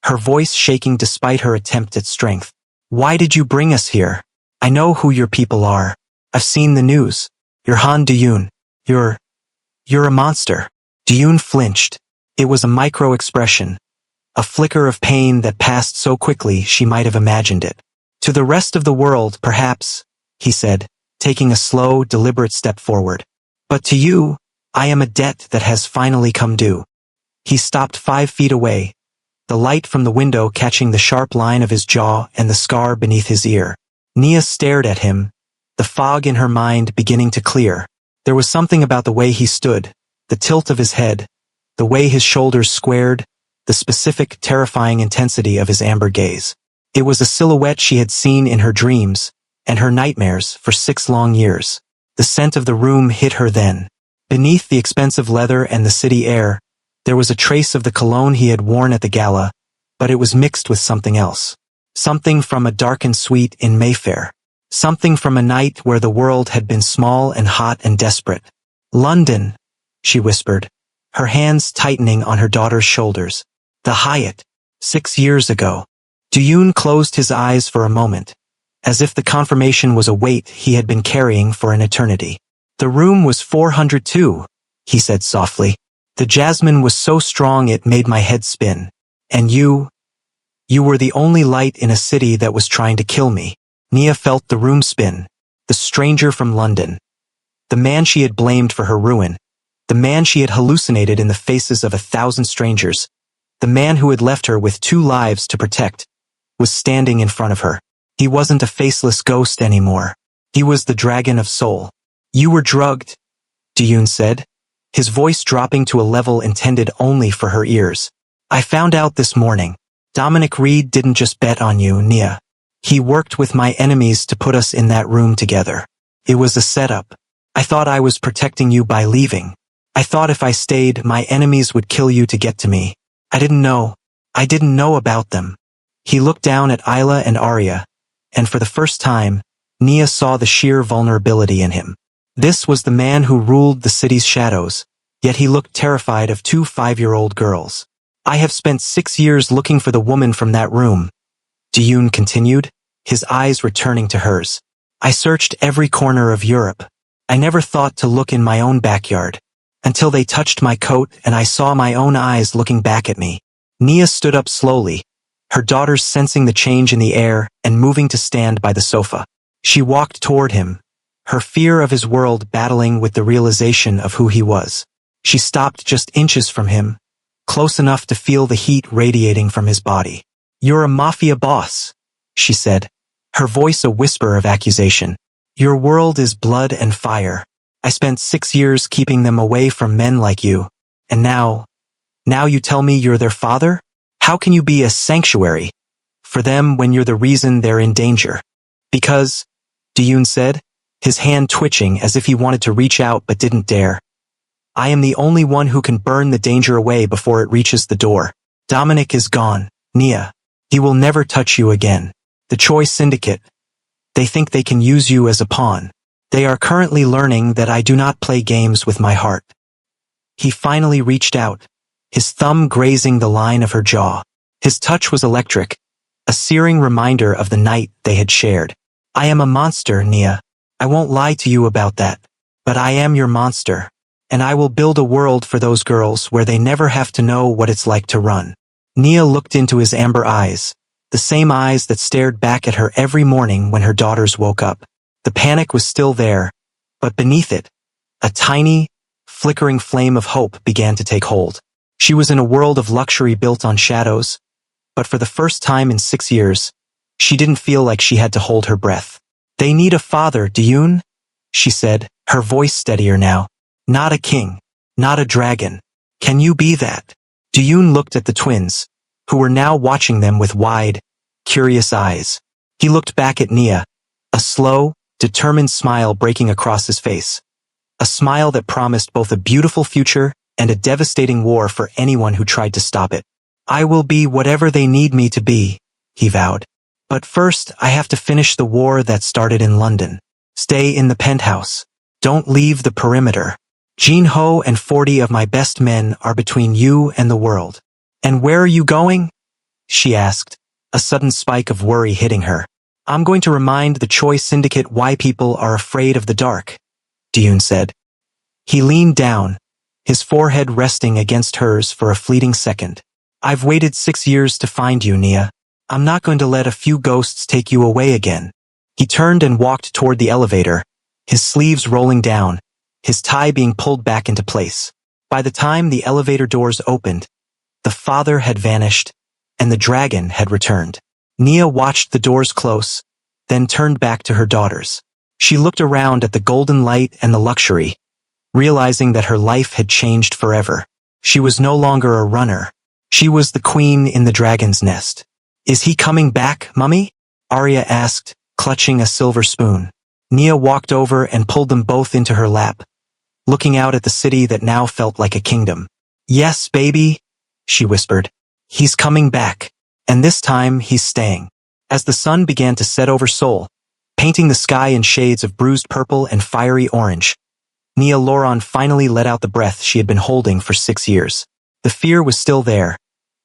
her voice shaking despite her attempt at strength. Why did you bring us here? I know who your people are. I've seen the news. You're Han Duyun. You're a monster. Duyun flinched. It was a micro-expression, a flicker of pain that passed so quickly she might have imagined it. To the rest of the world, perhaps, he said, taking a slow, deliberate step forward. But to you, I am a debt that has finally come due. He stopped 5 feet away, the light from the window catching the sharp line of his jaw and the scar beneath his ear. Nia stared at him, the fog in her mind beginning to clear. There was something about the way he stood, the tilt of his head, the way his shoulders squared, the specific, terrifying intensity of his amber gaze. It was a silhouette she had seen in her dreams and her nightmares for 6 long years. The scent of the room hit her then. Beneath the expensive leather and the city air, there was a trace of the cologne he had worn at the gala, but it was mixed with something else. Something from a darkened suite in Mayfair. Something from a night where the world had been small and hot and desperate. London, she whispered, her hands tightening on her daughter's shoulders. The Hyatt. 6 years ago. Duyun closed his eyes for a moment, as if the confirmation was a weight he had been carrying for an eternity. The room was 402, he said softly. The jasmine was so strong it made my head spin. And you were the only light in a city that was trying to kill me. Nia felt the room spin. The stranger from London. The man she had blamed for her ruin. The man she had hallucinated in the faces of 1,000 strangers. The man who had left her with 2 lives to protect, was standing in front of her. He wasn't a faceless ghost anymore. He was the dragon of soul. You were drugged, Duyun said, his voice dropping to a level intended only for her ears. I found out this morning. Dominic Reed didn't just bet on you, Nia. He worked with my enemies to put us in that room together. It was a setup. I thought I was protecting you by leaving. I thought if I stayed, my enemies would kill you to get to me. I didn't know. I didn't know about them. He looked down at Isla and Arya, and for the first time, Nia saw the sheer vulnerability in him. This was the man who ruled the city's shadows, yet he looked terrified of 2 5-year-old girls. I have spent 6 years looking for the woman from that room, Duyun continued, his eyes returning to hers. I searched every corner of Europe. I never thought to look in my own backyard, until they touched my coat and I saw my own eyes looking back at me. Nia stood up slowly, her daughters sensing the change in the air and moving to stand by the sofa. She walked toward him, her fear of his world battling with the realization of who he was. She stopped just inches from him, close enough to feel the heat radiating from his body. You're a Mafia boss, she said, her voice a whisper of accusation. Your world is blood and fire. I spent 6 years keeping them away from men like you, and now you tell me you're their father? How can you be a sanctuary for them when you're the reason they're in danger? Because, Duyun said, his hand twitching as if he wanted to reach out but didn't dare. I am the only one who can burn the danger away before it reaches the door. Dominic is gone, Nia. He will never touch you again. The Choice Syndicate. They think they can use you as a pawn. They are currently learning that I do not play games with my heart. He finally reached out, his thumb grazing the line of her jaw. His touch was electric, a searing reminder of the night they had shared. I am a monster, Nia. I won't lie to you about that. But I am your monster, and I will build a world for those girls where they never have to know what it's like to run. Nia looked into his amber eyes, the same eyes that stared back at her every morning when her daughters woke up. The panic was still there, but beneath it, a tiny, flickering flame of hope began to take hold. She was in a world of luxury built on shadows, but for the first time in 6 years, she didn't feel like she had to hold her breath. They need a father, Duyun, she said, her voice steadier now. Not a king, not a dragon. Can you be that? Duyun looked at the twins, who were now watching them with wide, curious eyes. He looked back at Nia, a slow, determined smile breaking across his face. A smile that promised both a beautiful future and a devastating war for anyone who tried to stop it. I will be whatever they need me to be, he vowed. But first, I have to finish the war that started in London. Stay in the penthouse. Don't leave the perimeter. Jean Ho and 40 of my best men are between you and the world. And where are you going? she asked, a sudden spike of worry hitting her. I'm going to remind the Choi Syndicate why people are afraid of the dark, Diyun said. He leaned down, his forehead resting against hers for a fleeting second. I've waited 6 years to find you, Nia. I'm not going to let a few ghosts take you away again. He turned and walked toward the elevator, his sleeves rolling down, his tie being pulled back into place. By the time the elevator doors opened, the father had vanished, and the dragon had returned. Nia watched the doors close, then turned back to her daughters. She looked around at the golden light and the luxury, realizing that her life had changed forever. She was no longer a runner. She was the queen in the dragon's nest. Is he coming back, Mummy? Arya asked, clutching a silver spoon. Nia walked over and pulled them both into her lap, looking out at the city that now felt like a kingdom. Yes, baby, she whispered. He's coming back. And this time he's staying. As the sun began to set over Seoul, painting the sky in shades of bruised purple and fiery orange, Nia Loran finally let out the breath she had been holding for 6 years. The fear was still there,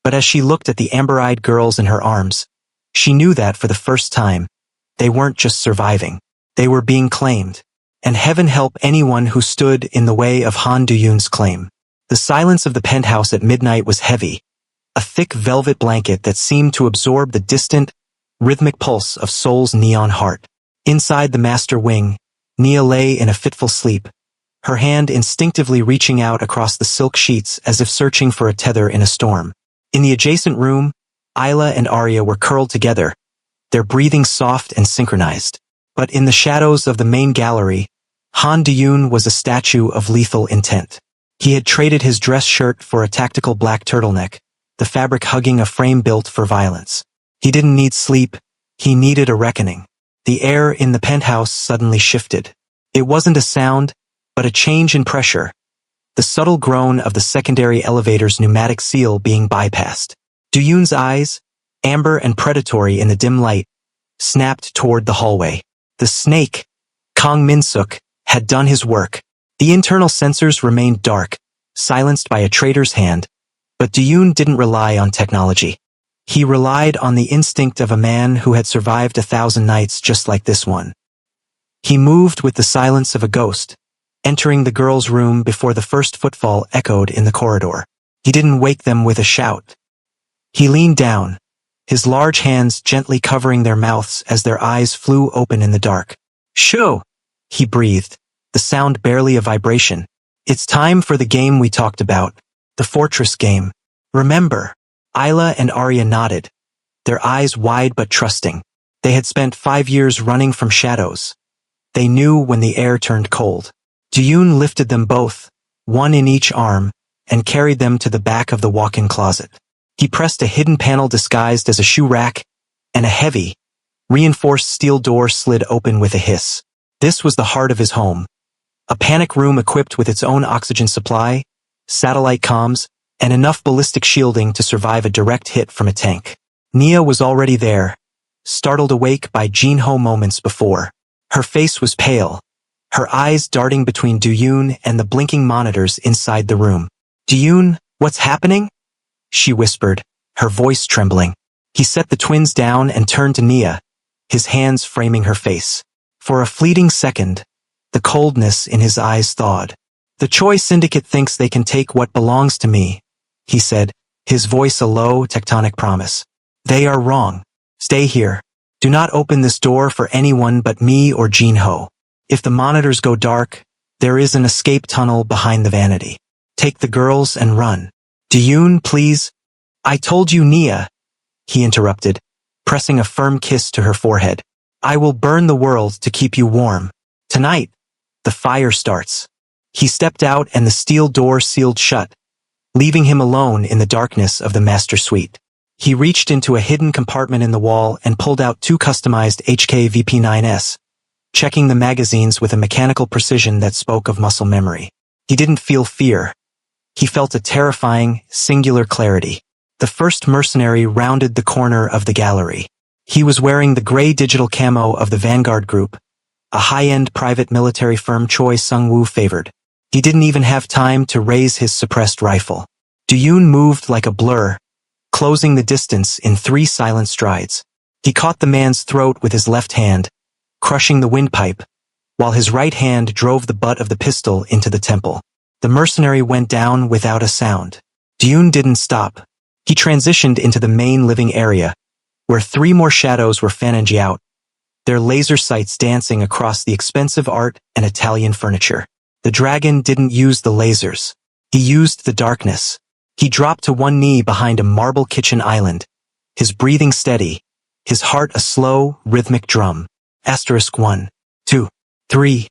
but as she looked at the amber-eyed girls in her arms, she knew that for the first time, they weren't just surviving. They were being claimed. And heaven help anyone who stood in the way of Han Du-yoon's claim. The silence of the penthouse at midnight was heavy, a thick velvet blanket that seemed to absorb the distant, rhythmic pulse of Seoul's neon heart. Inside the master wing, Nia lay in a fitful sleep, her hand instinctively reaching out across the silk sheets as if searching for a tether in a storm. In the adjacent room, Isla and Arya were curled together, their breathing soft and synchronized. But in the shadows of the main gallery, Han Du-yoon was a statue of lethal intent. He had traded his dress shirt for a tactical black turtleneck, the fabric hugging a frame built for violence. He didn't need sleep, he needed a reckoning. The air in the penthouse suddenly shifted. It wasn't a sound, but a change in pressure, the subtle groan of the secondary elevator's pneumatic seal being bypassed. Du-yoon's eyes, amber and predatory in the dim light, snapped toward the hallway. The snake, Kang Min-suk, had done his work. The internal sensors remained dark, silenced by a traitor's hand, but Du-yoon didn't rely on technology. He relied on the instinct of a man who had survived 1,000 nights just like this one. He moved with the silence of a ghost, entering the girls' room before the first footfall echoed in the corridor. He didn't wake them with a shout. He leaned down, his large hands gently covering their mouths as their eyes flew open in the dark. Shoo! He breathed, the sound barely a vibration. It's time for the game we talked about, the fortress game. Remember? Isla and Arya nodded, their eyes wide but trusting. They had spent 5 years running from shadows. They knew when the air turned cold. Du-yoon lifted them both, one in each arm, and carried them to the back of the walk-in closet. He pressed a hidden panel disguised as a shoe rack, and a heavy, reinforced steel door slid open with a hiss. This was the heart of his home. A panic room equipped with its own oxygen supply, satellite comms, and enough ballistic shielding to survive a direct hit from a tank. Nia was already there, startled awake by Jin-ho moments before. Her face was pale, her eyes darting between Du-yoon and the blinking monitors inside the room. Du-yoon, what's happening? She whispered, her voice trembling. He set the twins down and turned to Nia, his hands framing her face. For a fleeting second, the coldness in his eyes thawed. The Choi Syndicate thinks they can take what belongs to me, he said, his voice a low, tectonic promise. They are wrong. Stay here. Do not open this door for anyone but me or Jin-ho. If the monitors go dark, there is an escape tunnel behind the vanity. Take the girls and run. Du-yoon, please. I told you, Nia, he interrupted, pressing a firm kiss to her forehead. I will burn the world to keep you warm. Tonight, the fire starts. He stepped out and the steel door sealed shut, leaving him alone in the darkness of the master suite. He reached into a hidden compartment in the wall and pulled out 2 customized HK-VP9S, checking the magazines with a mechanical precision that spoke of muscle memory. He didn't feel fear. He felt a terrifying, singular clarity. The first mercenary rounded the corner of the gallery. He was wearing the gray digital camo of the Vanguard Group, a high-end private military firm Choi Sung-woo favored. He didn't even have time to raise his suppressed rifle. Du-yoon moved like a blur, closing the distance in 3 silent strides. He caught the man's throat with his left hand, crushing the windpipe, while his right hand drove the butt of the pistol into the temple. The mercenary went down without a sound. Dune didn't stop. He transitioned into the main living area, where 3 more shadows were fanning out, their laser sights dancing across the expensive art and Italian furniture. The dragon didn't use the lasers. He used the darkness. He dropped to one knee behind a marble kitchen island, his breathing steady, his heart a slow, rhythmic drum. Asterisk 1, 2, 3.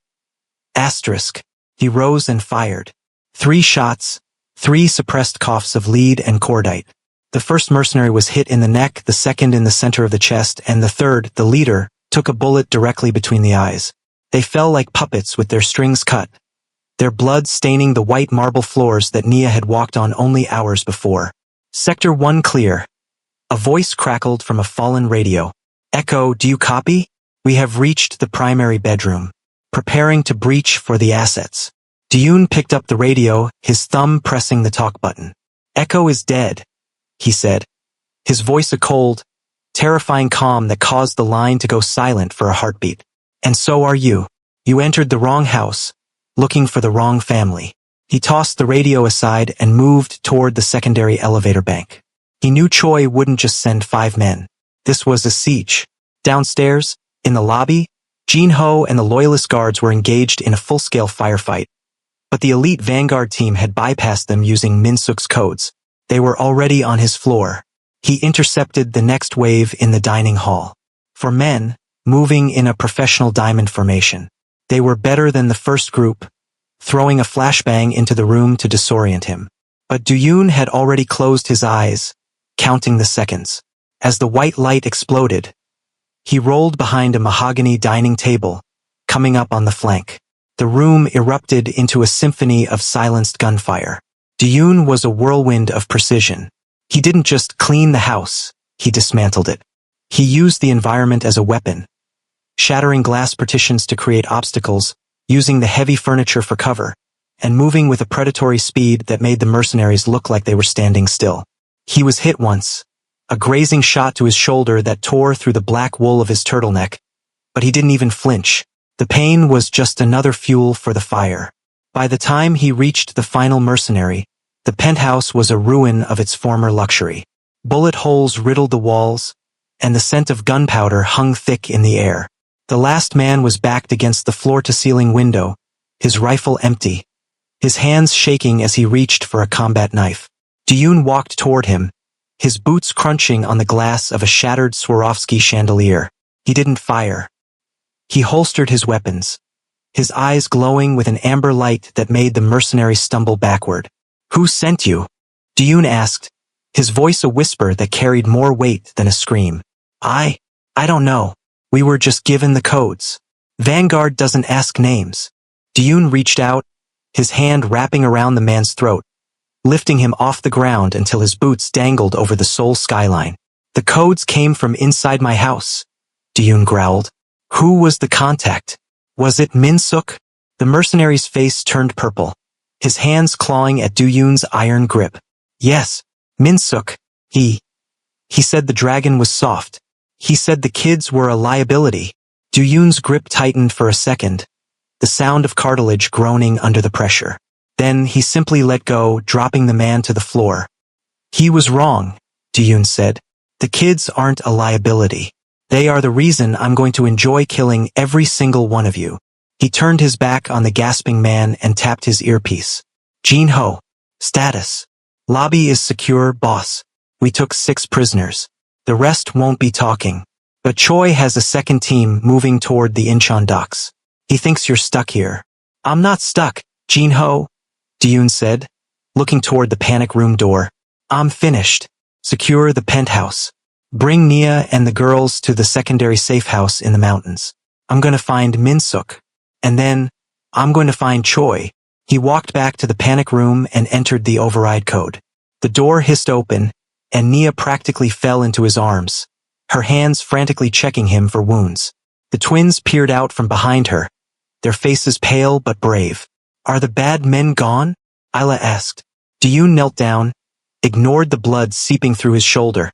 Asterisk. He rose and fired. 3 shots, 3 suppressed coughs of lead and cordite. The first mercenary was hit in the neck, the second in the center of the chest, and the third, the leader, took a bullet directly between the eyes. They fell like puppets with their strings cut, their blood staining the white marble floors that Nia had walked on only hours before. Sector 1 clear. A voice crackled from a fallen radio. Echo, do you copy? We have reached the primary bedroom. Preparing to breach for the assets. Dune picked up the radio, his thumb pressing the talk button. Echo is dead, he said, his voice a cold, terrifying calm that caused the line to go silent for a heartbeat. And so are you. You entered the wrong house, looking for the wrong family. He tossed the radio aside and moved toward the secondary elevator bank. He knew Choi wouldn't just send 5 men. This was a siege. Downstairs, in the lobby, Jin Ho and the Loyalist guards were engaged in a full-scale firefight. But the elite Vanguard team had bypassed them using Min-suk's codes. They were already on his floor. He intercepted the next wave in the dining hall. For men, moving in a professional diamond formation. They were better than the first group, throwing a flashbang into the room to disorient him. But Dune had already closed his eyes, counting the seconds. As the white light exploded, he rolled behind a mahogany dining table, coming up on the flank. The room erupted into a symphony of silenced gunfire. Dune was a whirlwind of precision. He didn't just clean the house, he dismantled it. He used the environment as a weapon, shattering glass partitions to create obstacles, using the heavy furniture for cover, and moving with a predatory speed that made the mercenaries look like they were standing still. He was hit once, a grazing shot to his shoulder that tore through the black wool of his turtleneck, but he didn't even flinch. The pain was just another fuel for the fire. By the time he reached the final mercenary, the penthouse was a ruin of its former luxury. Bullet holes riddled the walls, and the scent of gunpowder hung thick in the air. The last man was backed against the floor-to-ceiling window, his rifle empty, his hands shaking as he reached for a combat knife. Dune walked toward him, his boots crunching on the glass of a shattered Swarovski chandelier. He didn't fire. He holstered his weapons, his eyes glowing with an amber light that made the mercenary stumble backward. Who sent you? Dune asked, his voice a whisper that carried more weight than a scream. I don't know. We were just given the codes. Vanguard doesn't ask names. Dune reached out, his hand wrapping around the man's throat, lifting him off the ground until his boots dangled over the Seoul skyline. The codes came from inside my house, Dune growled. Who was the contact? Was it Min-suk? The mercenary's face turned purple, his hands clawing at Dune's iron grip. Yes, Min-suk. He said the dragon was soft. He said the kids were a liability. Dune's grip tightened for a second, the sound of cartilage groaning under the pressure. Then he simply let go, dropping the man to the floor. He was wrong, Dune said. The kids aren't a liability. They are the reason I'm going to enjoy killing every single one of you. He turned his back on the gasping man and tapped his earpiece. Jin Ho. Status. Lobby is secure, boss. We took 6 prisoners. The rest won't be talking. But Choi has a second team moving toward the Incheon docks. He thinks you're stuck here. I'm not stuck, Jin Ho, Dune said, looking toward the panic room door. I'm finished. Secure the penthouse. Bring Nia and the girls to the secondary safe house in the mountains. I'm going to find Min-suk. And then, I'm going to find Choi. He walked back to the panic room and entered the override code. The door hissed open, and Nia practically fell into his arms, her hands frantically checking him for wounds. The twins peered out from behind her, their faces pale but brave. Are the bad men gone? Isla asked. Dune knelt down, ignored the blood seeping through his shoulder,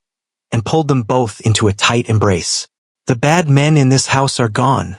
and pulled them both into a tight embrace. "The bad men in this house are gone,"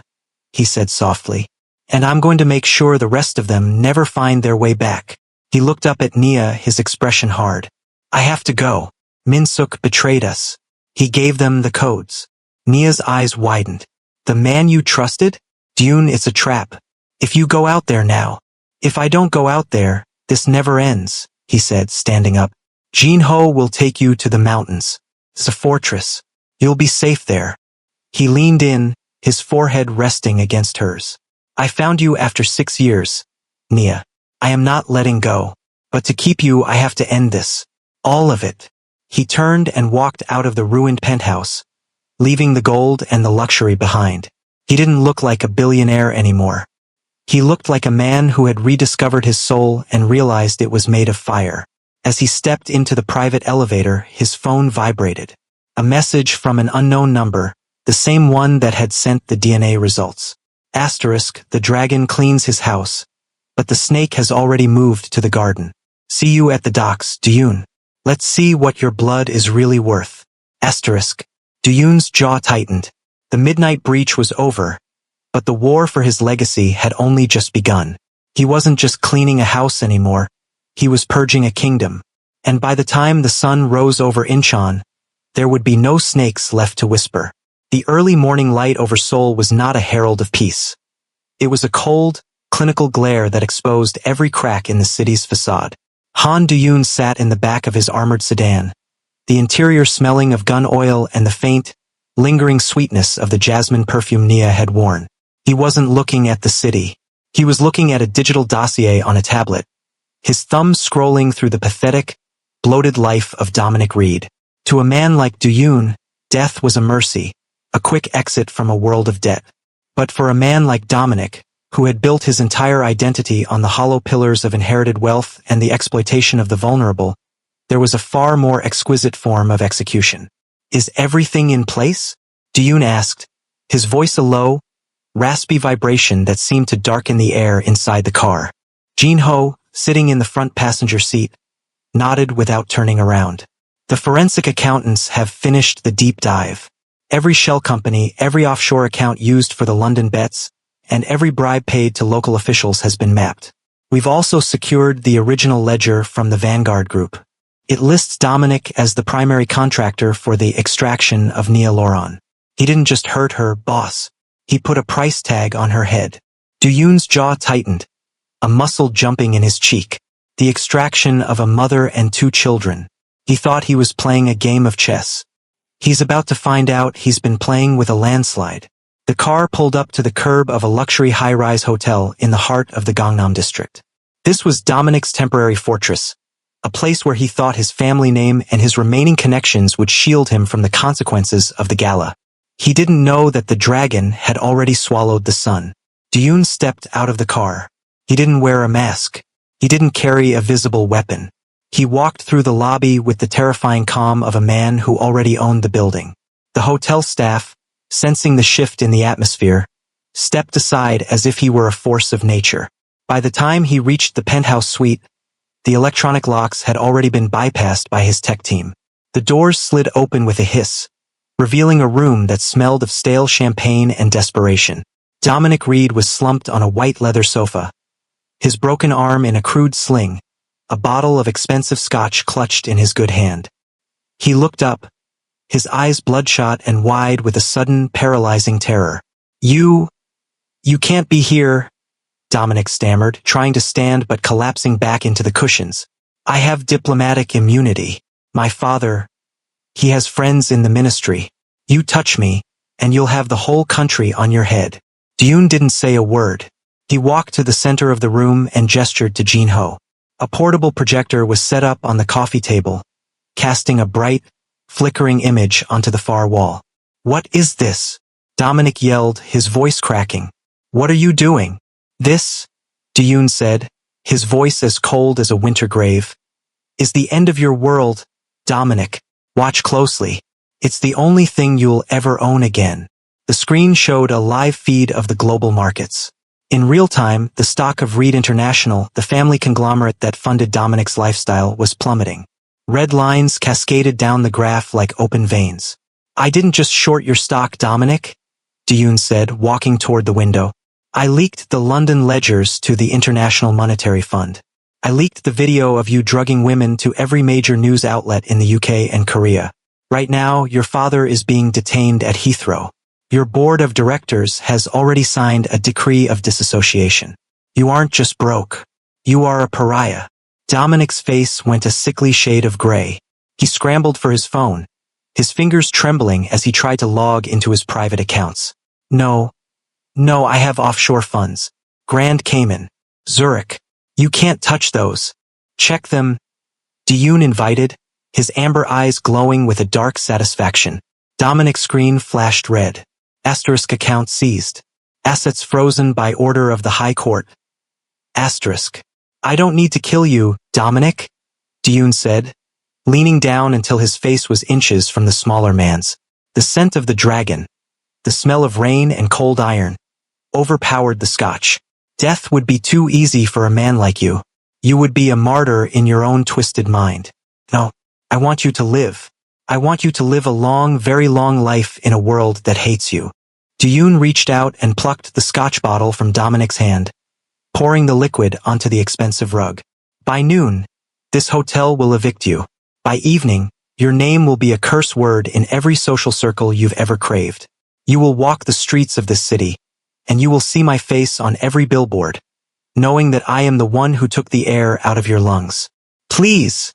he said softly, "and I'm going to make sure the rest of them never find their way back." He looked up at Nia, his expression hard. "I have to go. Min-suk betrayed us. He gave them the codes." Nia's eyes widened. "The man you trusted? Dune, it's a trap. If you go out there now." "If I don't go out there, this never ends," he said, standing up. "Jin-ho will take you to the mountains. It's a fortress. You'll be safe there." He leaned in, his forehead resting against hers. "I found you after 6 years, Nia. I am not letting go. But to keep you, I have to end this. All of it." He turned and walked out of the ruined penthouse, leaving the gold and the luxury behind. He didn't look like a billionaire anymore. He looked like a man who had rediscovered his soul and realized it was made of fire. As he stepped into the private elevator, his phone vibrated. A message from an unknown number, the same one that had sent the DNA results. Asterisk, the dragon cleans his house, but the snake has already moved to the garden. See you at the docks, Dune. Let's see what your blood is really worth. Asterisk. Dune's jaw tightened. The midnight breach was over, but the war for his legacy had only just begun. He wasn't just cleaning a house anymore, he was purging a kingdom. And by the time the sun rose over Incheon, there would be no snakes left to whisper. The early morning light over Seoul was not a herald of peace. It was a cold, clinical glare that exposed every crack in the city's facade. Han Duyun sat in the back of his armored sedan, the interior smelling of gun oil and the faint, lingering sweetness of the jasmine perfume Nia had worn. He wasn't looking at the city. He was looking at a digital dossier on a tablet, his thumb scrolling through the pathetic, bloated life of Dominic Reed. To a man like Duyun, death was a mercy, a quick exit from a world of debt. But for a man like Dominic, who had built his entire identity on the hollow pillars of inherited wealth and the exploitation of the vulnerable, there was a far more exquisite form of execution. "Is everything in place?" Duyun asked, his voice a low, raspy vibration that seemed to darken the air inside the car. Jin-ho, sitting in the front passenger seat, nodded without turning around. "The forensic accountants have finished the deep dive. Every shell company, every offshore account used for the London bets, and every bribe paid to local officials has been mapped. We've also secured the original ledger from the Vanguard Group. It lists Dominic as the primary contractor for the extraction of Nia Loran. He didn't just hurt her, boss. He put a price tag on her head." Duyun's jaw tightened, a muscle jumping in his cheek. The extraction of a mother and 2 children. He thought he was playing a game of chess. He's about to find out he's been playing with a landslide. The car pulled up to the curb of a luxury high-rise hotel in the heart of the Gangnam district. This was Dominic's temporary fortress, a place where he thought his family name and his remaining connections would shield him from the consequences of the Gala. He didn't know that the dragon had already swallowed the sun. Duyun stepped out of the car. He didn't wear a mask. He didn't carry a visible weapon. He walked through the lobby with the terrifying calm of a man who already owned the building. The hotel staff, sensing the shift in the atmosphere, stepped aside as if he were a force of nature. By the time he reached the penthouse suite, the electronic locks had already been bypassed by his tech team. The doors slid open with a hiss, revealing a room that smelled of stale champagne and desperation. Dominic Reed was slumped on a white leather sofa, his broken arm in a crude sling, a bottle of expensive scotch clutched in his good hand. He looked up, his eyes bloodshot and wide with a sudden, paralyzing terror. You can't be here," Dominic stammered, trying to stand but collapsing back into the cushions. "I have diplomatic immunity. My father, he has friends in the ministry. You touch me, and you'll have the whole country on your head." Duyun didn't say a word. He walked to the center of the room and gestured to Jin-ho. A portable projector was set up on the coffee table, casting a bright, flickering image onto the far wall. "What is this?" Dominic yelled, his voice cracking. "What are you doing?" "This," Duyun said, his voice as cold as a winter grave, "is the end of your world, Dominic. Watch closely. It's the only thing you'll ever own again." The screen showed a live feed of the global markets. In real time, the stock of Reed International, the family conglomerate that funded Dominic's lifestyle, was plummeting. Red lines cascaded down the graph like open veins. I didn't just short your stock, Dominic, Diyun said, walking toward the window. I leaked the London ledgers to the International Monetary Fund. I leaked the video of you drugging women to every major news outlet in the UK and Korea. Right now, your father is being detained at Heathrow. Your board of directors has already signed a decree of disassociation. You aren't just broke. You are a pariah. Dominic's face went a sickly shade of gray. He scrambled for his phone, his fingers trembling as he tried to log into his private accounts. No, I have offshore funds. Grand Cayman, Zurich. You can't touch those. Check them. Diyun invited, his amber eyes glowing with a dark satisfaction. Dominic's screen flashed red. Asterisk account seized. Assets frozen by order of the High Court. Asterisk. I don't need to kill you, Dominic, Diyun said, leaning down until his face was inches from the smaller man's. The scent of the dragon, the smell of rain and cold iron, overpowered the Scotch. Death would be too easy for a man like you. You would be a martyr in your own twisted mind. No, I want you to live. I want you to live a long, very long life in a world that hates you. Diyun reached out and plucked the Scotch bottle from Dominic's hand, pouring the liquid onto the expensive rug. By noon, this hotel will evict you. By evening, your name will be a curse word in every social circle you've ever craved. You will walk the streets of this city, and you will see my face on every billboard, knowing that I am the one who took the air out of your lungs. Please,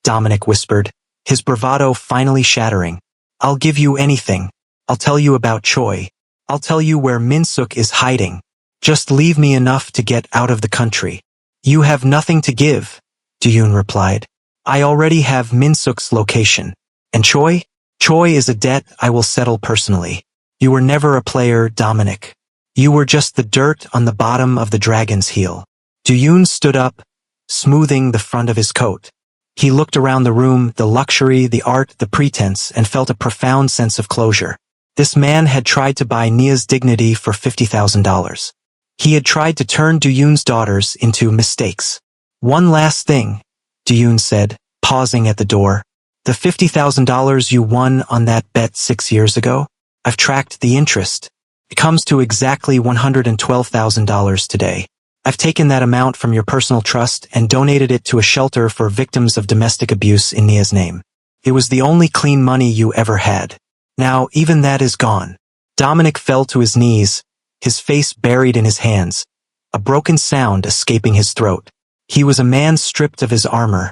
Dominic whispered, his bravado finally shattering. I'll give you anything. I'll tell you about Choi. I'll tell you where Min-suk is hiding. Just leave me enough to get out of the country. You have nothing to give, Diyun replied. I already have Min-suk's location. And Choi? Choi is a debt I will settle personally. You were never a player, Dominic. You were just the dirt on the bottom of the dragon's heel. Diyun stood up, smoothing the front of his coat. He looked around the room, the luxury, the art, the pretense, and felt a profound sense of closure. This man had tried to buy Nia's dignity for $50,000. He had tried to turn Diyun's daughters into mistakes. One last thing, Diyun said, pausing at the door. The $50,000 you won on that bet 6 years ago? I've tracked the interest. It comes to exactly $112,000 today. I've taken that amount from your personal trust and donated it to a shelter for victims of domestic abuse in Nia's name. It was the only clean money you ever had. Now, even that is gone. Dominic fell to his knees, his face buried in his hands, a broken sound escaping his throat. He was a man stripped of his armor,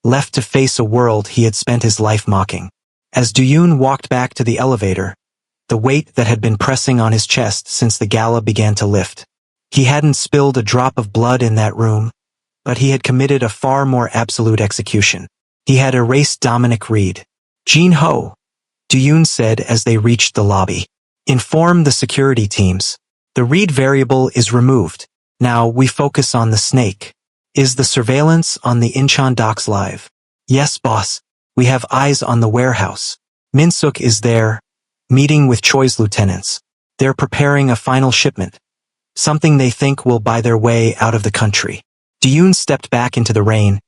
left to face a world he had spent his life mocking. As Diyun walked back to the elevator, the weight that had been pressing on his chest since the gala began to lift. He hadn't spilled a drop of blood in that room, but he had committed a far more absolute execution. He had erased Dominic Reed. Jean Ho, Diyun said as they reached the lobby. Inform the security teams. The Reed variable is removed. Now we focus on the snake. Is the surveillance on the Incheon docks live? Yes, boss. We have eyes on the warehouse. Min-suk is there, meeting with Choi's lieutenants. They're preparing a final shipment, something they think will buy their way out of the country. Diyun stepped back into the rain,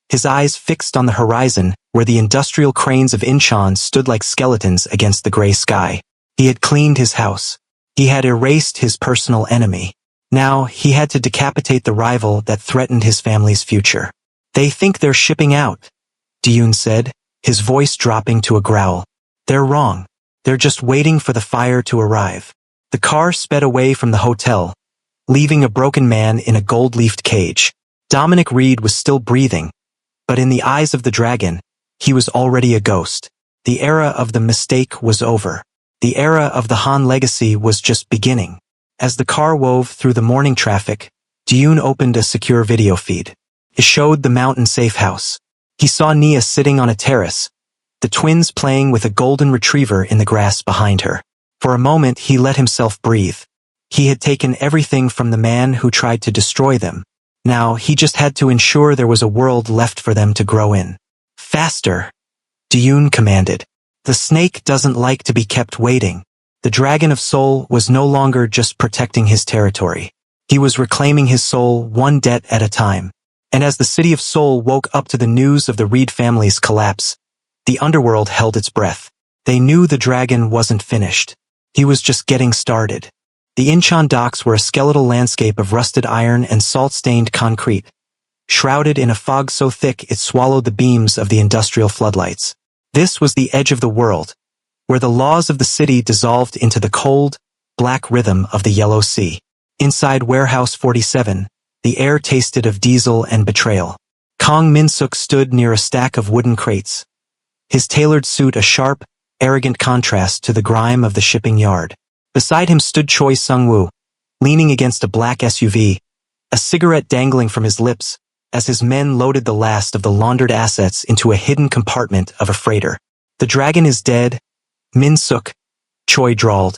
his eyes fixed on the horizon where the industrial cranes of Incheon stood like skeletons against the gray sky. He had cleaned his house. He had erased his personal enemy. Now he had to decapitate the rival that threatened his family's future. They think they're shipping out, Diyun said, his voice dropping to a growl. They're wrong. They're just waiting for the fire to arrive. The car sped away from the hotel, leaving a broken man in a gold-leafed cage. Dominic Reed was still breathing, but in the eyes of the dragon, he was already a ghost. The era of the mistake was over. The era of the Han legacy was just beginning. As the car wove through the morning traffic, Diyun opened a secure video feed. It showed the mountain safe house. He saw Nia sitting on a terrace, the twins playing with a golden retriever in the grass behind her. For a moment, he let himself breathe. He had taken everything from the man who tried to destroy them. Now, he just had to ensure there was a world left for them to grow in. Faster, Diyun commanded. The snake doesn't like to be kept waiting. The dragon of soul was no longer just protecting his territory. He was reclaiming his soul one debt at a time. And as the city of Seoul woke up to the news of the Reed family's collapse, the underworld held its breath. They knew the dragon wasn't finished. He was just getting started. The Incheon docks were a skeletal landscape of rusted iron and salt-stained concrete, shrouded in a fog so thick it swallowed the beams of the industrial floodlights. This was the edge of the world, where the laws of the city dissolved into the cold, black rhythm of the Yellow Sea. Inside Warehouse 47, the air tasted of diesel and betrayal. Kang Min-suk stood near a stack of wooden crates, his tailored suit a sharp, arrogant contrast to the grime of the shipping yard. Beside him stood Choi Sung-woo, leaning against a black SUV, a cigarette dangling from his lips, as his men loaded the last of the laundered assets into a hidden compartment of a freighter. "The dragon is dead, Min-suk," Choi drawled,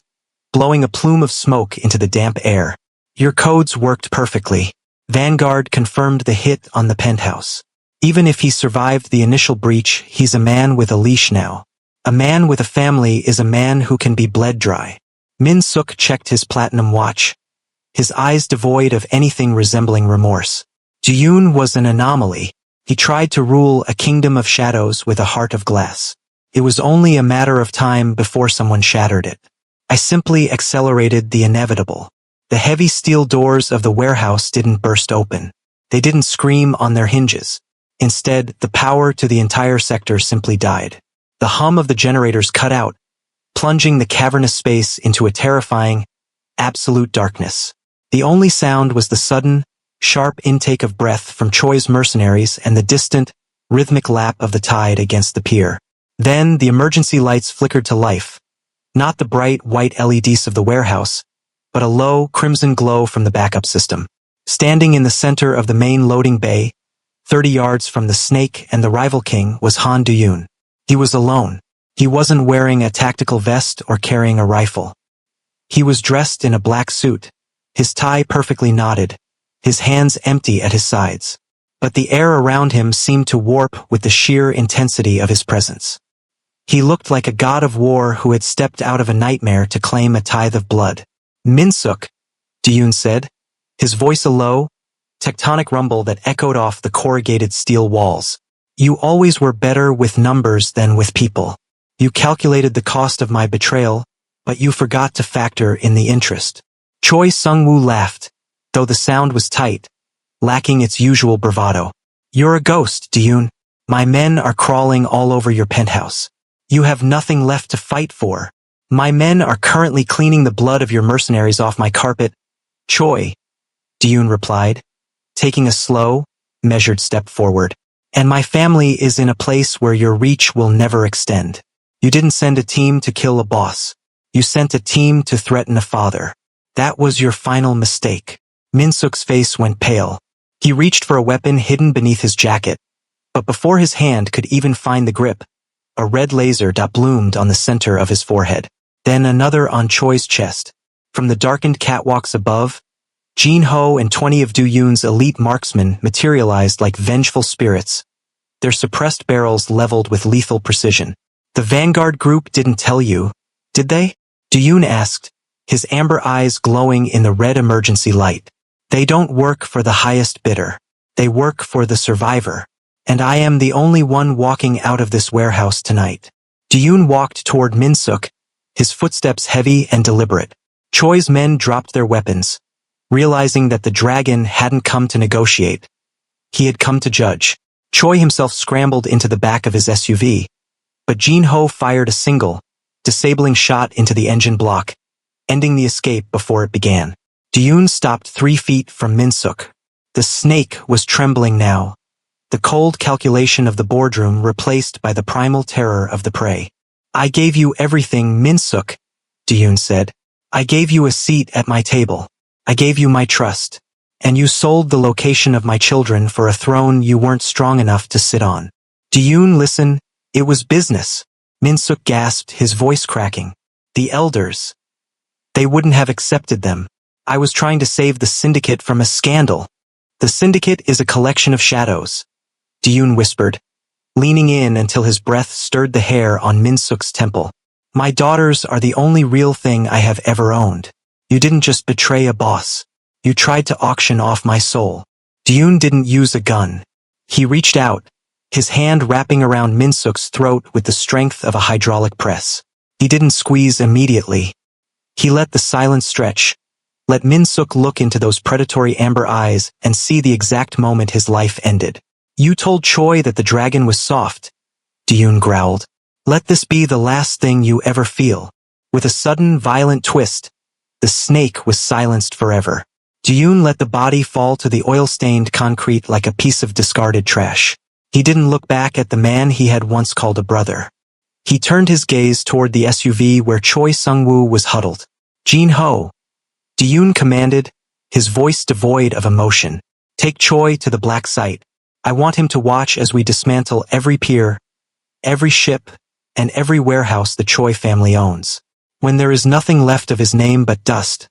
blowing a plume of smoke into the damp air. "Your codes worked perfectly." Vanguard confirmed the hit on the penthouse. "Even if he survived the initial breach, he's a man with a leash now. A man with a family is a man who can be bled dry." Min-suk checked his platinum watch, his eyes devoid of anything resembling remorse. Ji-yoon was an anomaly. He tried to rule a kingdom of shadows with a heart of glass. It was only a matter of time before someone shattered it. "I simply accelerated the inevitable." The heavy steel doors of the warehouse didn't burst open. They didn't scream on their hinges. Instead, the power to the entire sector simply died. The hum of the generators cut out, plunging the cavernous space into a terrifying, absolute darkness. The only sound was the sudden, sharp intake of breath from Choi's mercenaries and the distant, rhythmic lap of the tide against the pier. Then the emergency lights flickered to life. Not the bright white LEDs of the warehouse, but a low, crimson glow from the backup system. Standing in the center of the main loading bay, 30 yards from the Snake and the Rival King, was Han Du-yoon. He was alone. He wasn't wearing a tactical vest or carrying a rifle. He was dressed in a black suit, his tie perfectly knotted, his hands empty at his sides. But the air around him seemed to warp with the sheer intensity of his presence. He looked like a god of war who had stepped out of a nightmare to claim a tithe of blood. "Min-suk," Du-yoon said, his voice a low, tectonic rumble that echoed off the corrugated steel walls. "You always were better with numbers than with people. You calculated the cost of my betrayal, but you forgot to factor in the interest." Choi Sung-woo laughed, though the sound was tight, lacking its usual bravado. "You're a ghost, Du-yoon. My men are crawling all over your penthouse. You have nothing left to fight for. My men are currently cleaning the blood of your mercenaries off my carpet." "Choi," Du-yoon replied, taking a slow, measured step forward. "And my family is in a place where your reach will never extend. You didn't send a team to kill a boss. You sent a team to threaten a father. That was your final mistake." Min-suk's face went pale. He reached for a weapon hidden beneath his jacket, but before his hand could even find the grip, a red laser dot bloomed on the center of his forehead. Then another on Choi's chest. From the darkened catwalks above, Jin Ho and 20 of Du-yoon's elite marksmen materialized like vengeful spirits, their suppressed barrels leveled with lethal precision. "The Vanguard group didn't tell you, did they?" Du-yoon asked, his amber eyes glowing in the red emergency light. "They don't work for the highest bidder. They work for the survivor. And I am the only one walking out of this warehouse tonight." Du-yoon walked toward Min-suk, his footsteps heavy and deliberate. Choi's men dropped their weapons, realizing that the dragon hadn't come to negotiate. He had come to judge. Choi himself scrambled into the back of his SUV, but Jin Ho fired a single, disabling shot into the engine block, ending the escape before it began. Du-yoon stopped 3 feet from Min-suk. The Snake was trembling now, the cold calculation of the boardroom replaced by the primal terror of the prey. "I gave you everything, Min-suk," Du-yoon said. "I gave you a seat at my table. I gave you my trust. And you sold the location of my children for a throne you weren't strong enough to sit on." Du-yoon, listen, it was business. Min-suk gasped, his voice cracking. "The elders. They wouldn't have accepted them. I was trying to save the syndicate from a scandal." "The syndicate is a collection of shadows," Du-yoon whispered, leaning in until his breath stirred the hair on Min-suk's temple. "My daughters are the only real thing I have ever owned. You didn't just betray a boss. You tried to auction off my soul." Diyun didn't use a gun. He reached out, his hand wrapping around Minsuk's throat with the strength of a hydraulic press. He didn't squeeze immediately. He let the silence stretch. Let Minsuk look into those predatory amber eyes and see the exact moment his life ended. You told Choi that the dragon was soft, Diyun growled. Let this be the last thing you ever feel. With a sudden, violent twist, the snake was silenced forever. Diyun let the body fall to the oil-stained concrete like a piece of discarded trash. He didn't look back at the man he had once called a brother. He turned his gaze toward the SUV where Choi Sung-woo was huddled. Jin-ho, Diyun commanded, his voice devoid of emotion. Take Choi to the black site. I want him to watch as we dismantle every pier, every ship, and every warehouse the Choi family owns. When there is nothing left of his name but dust,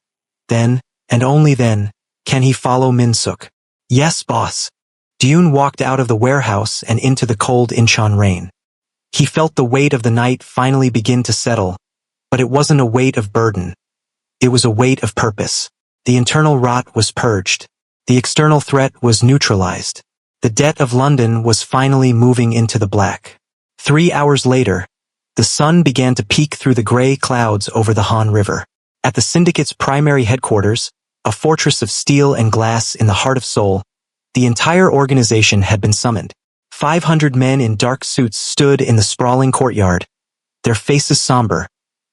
then, and only then, can he follow Minsuk. Yes, boss. Diyun walked out of the warehouse and into the cold Incheon rain. He felt the weight of the night finally begin to settle, but it wasn't a weight of burden. It was a weight of purpose. The internal rot was purged. The external threat was neutralized. The debt of London was finally moving into the black. 3 hours later, the sun began to peek through the gray clouds over the Han River. At the syndicate's primary headquarters, a fortress of steel and glass in the heart of Seoul, the entire organization had been summoned. 500 men in dark suits stood in the sprawling courtyard, their faces somber,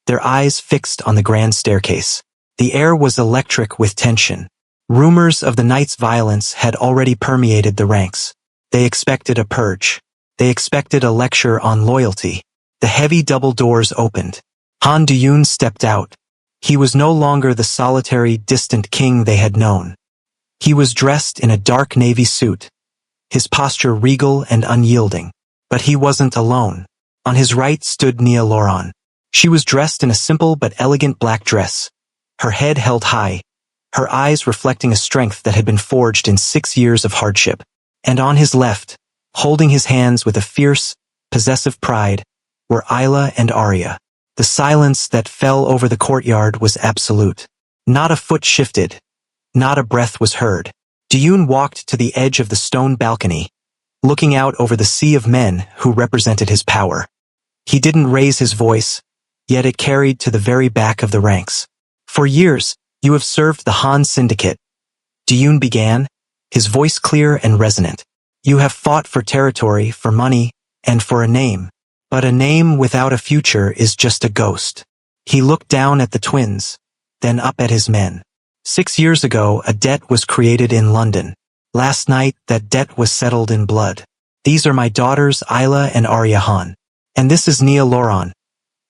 their eyes fixed on the grand staircase. The air was electric with tension. Rumors of the night's violence had already permeated the ranks. They expected a purge. They expected a lecture on loyalty. The heavy double doors opened. Han Diyun stepped out. He was no longer the solitary, distant king they had known. He was dressed in a dark navy suit, his posture regal and unyielding. But he wasn't alone. On his right stood Nia Loran. She was dressed in a simple but elegant black dress, her head held high, her eyes reflecting a strength that had been forged in 6 years of hardship. And on his left, holding his hands with a fierce, possessive pride, were Ayla and Arya. The silence that fell over the courtyard was absolute. Not a foot shifted. Not a breath was heard. Diyun walked to the edge of the stone balcony, looking out over the sea of men who represented his power. He didn't raise his voice, yet it carried to the very back of the ranks. For years, you have served the Han Syndicate. Diyun began, his voice clear and resonant. You have fought for territory, for money, and for a name. But a name without a future is just a ghost. He looked down at the twins, then up at his men. 6 years ago, a debt was created in London. Last night, that debt was settled in blood. These are my daughters Ayla and Arya Han. And this is Nia Loran,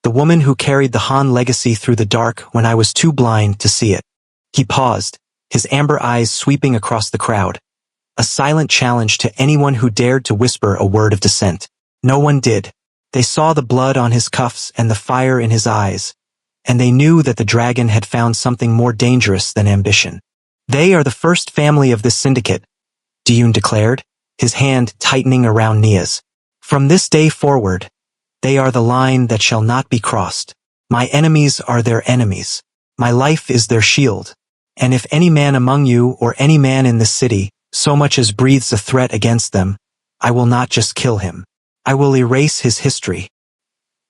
the woman who carried the Han legacy through the dark when I was too blind to see it. He paused, his amber eyes sweeping across the crowd. A silent challenge to anyone who dared to whisper a word of dissent. No one did. They saw the blood on his cuffs and the fire in his eyes, and they knew that the dragon had found something more dangerous than ambition. They are the first family of this syndicate, Diyun declared, his hand tightening around Nia's. From this day forward, they are the line that shall not be crossed. My enemies are their enemies. My life is their shield. And if any man among you or any man in this city so much as breathes a threat against them, I will not just kill him. I will erase his history.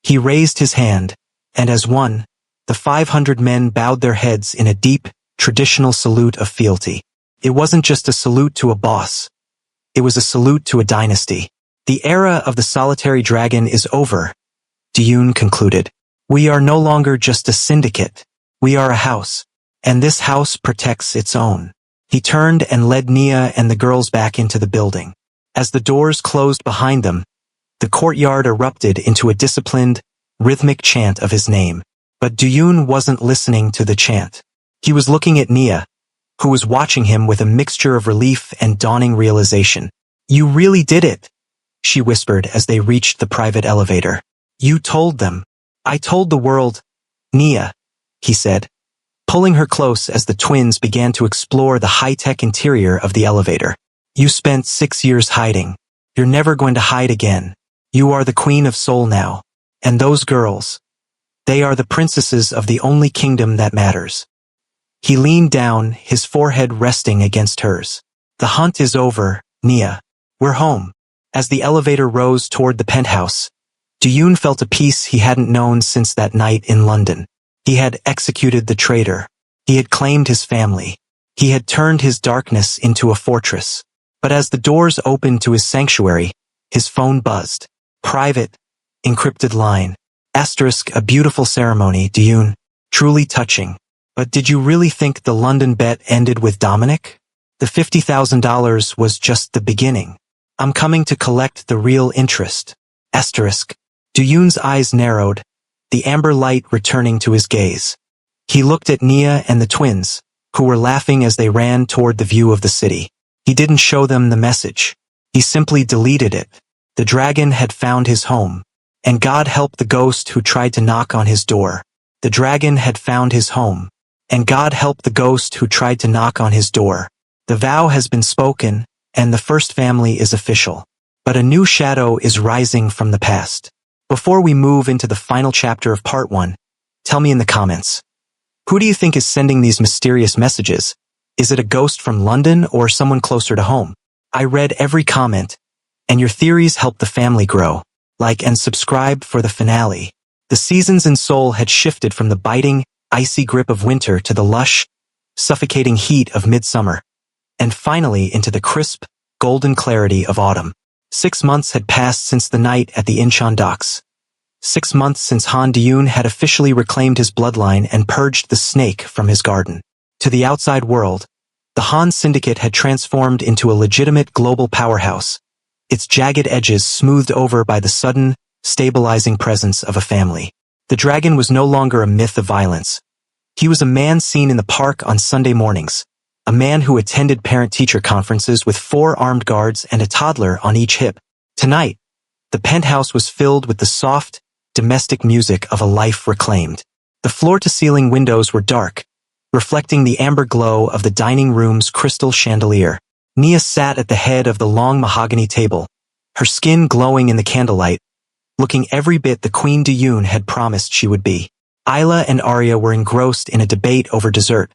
He raised his hand, and as one, the 500 men bowed their heads in a deep, traditional salute of fealty. It wasn't just a salute to a boss. It was a salute to a dynasty. The era of the solitary dragon is over, Diyun concluded. We are no longer just a syndicate. We are a house, and this house protects its own. He turned and led Nia and the girls back into the building. As the doors closed behind them, the courtyard erupted into a disciplined, rhythmic chant of his name. But Diyun wasn't listening to the chant. He was looking at Nia, who was watching him with a mixture of relief and dawning realization. You really did it, she whispered as they reached the private elevator. You told them. I told the world. Nia, he said, pulling her close as the twins began to explore the high-tech interior of the elevator. You spent 6 years hiding. You're never going to hide again. You are the Queen of Seoul now. And those girls, they are the princesses of the only kingdom that matters. He leaned down, his forehead resting against hers. The hunt is over, Nia. We're home. As the elevator rose toward the penthouse, Duyun felt a peace he hadn't known since that night in London. He had executed the traitor. He had claimed his family. He had turned his darkness into a fortress. But as the doors opened to his sanctuary, his phone buzzed. Private, encrypted line. Asterisk, a beautiful ceremony, Duyun. Truly touching. But did you really think the London bet ended with Dominic? The $50,000 was just the beginning. I'm coming to collect the real interest. Asterisk. Duyun's eyes narrowed, the amber light returning to his gaze. He looked at Nia and the twins, who were laughing as they ran toward the view of the city. He didn't show them the message. He simply deleted it. The dragon had found his home. And God help the ghost who tried to knock on his door. The dragon had found his home. And God help the ghost who tried to knock on his door. The vow has been spoken, and the first family is official. But a new shadow is rising from the past. Before we move into the final chapter of part 1, tell me in the comments. Who do you think is sending these mysterious messages? Is it a ghost from London or someone closer to home? I read every comment, and your theories help the family grow. Like and subscribe for the finale. The seasons in Seoul had shifted from the biting, icy grip of winter to the lush, suffocating heat of midsummer, and finally into the crisp, golden clarity of autumn. 6 months had passed since the night at the Incheon docks. 6 months since Han Duyun had officially reclaimed his bloodline and purged the snake from his garden. To the outside world, the Han Syndicate had transformed into a legitimate global powerhouse, its jagged edges smoothed over by the sudden, stabilizing presence of a family. The dragon was no longer a myth of violence. He was a man seen in the park on Sunday mornings, a man who attended parent-teacher conferences with 4 armed guards and a toddler on each hip. Tonight, the penthouse was filled with the soft, domestic music of a life reclaimed. The floor-to-ceiling windows were dark, reflecting the amber glow of the dining room's crystal chandelier. Nia sat at the head of the long mahogany table, her skin glowing in the candlelight, looking every bit the Queen Duyun had promised she would be. Isla and Arya were engrossed in a debate over dessert,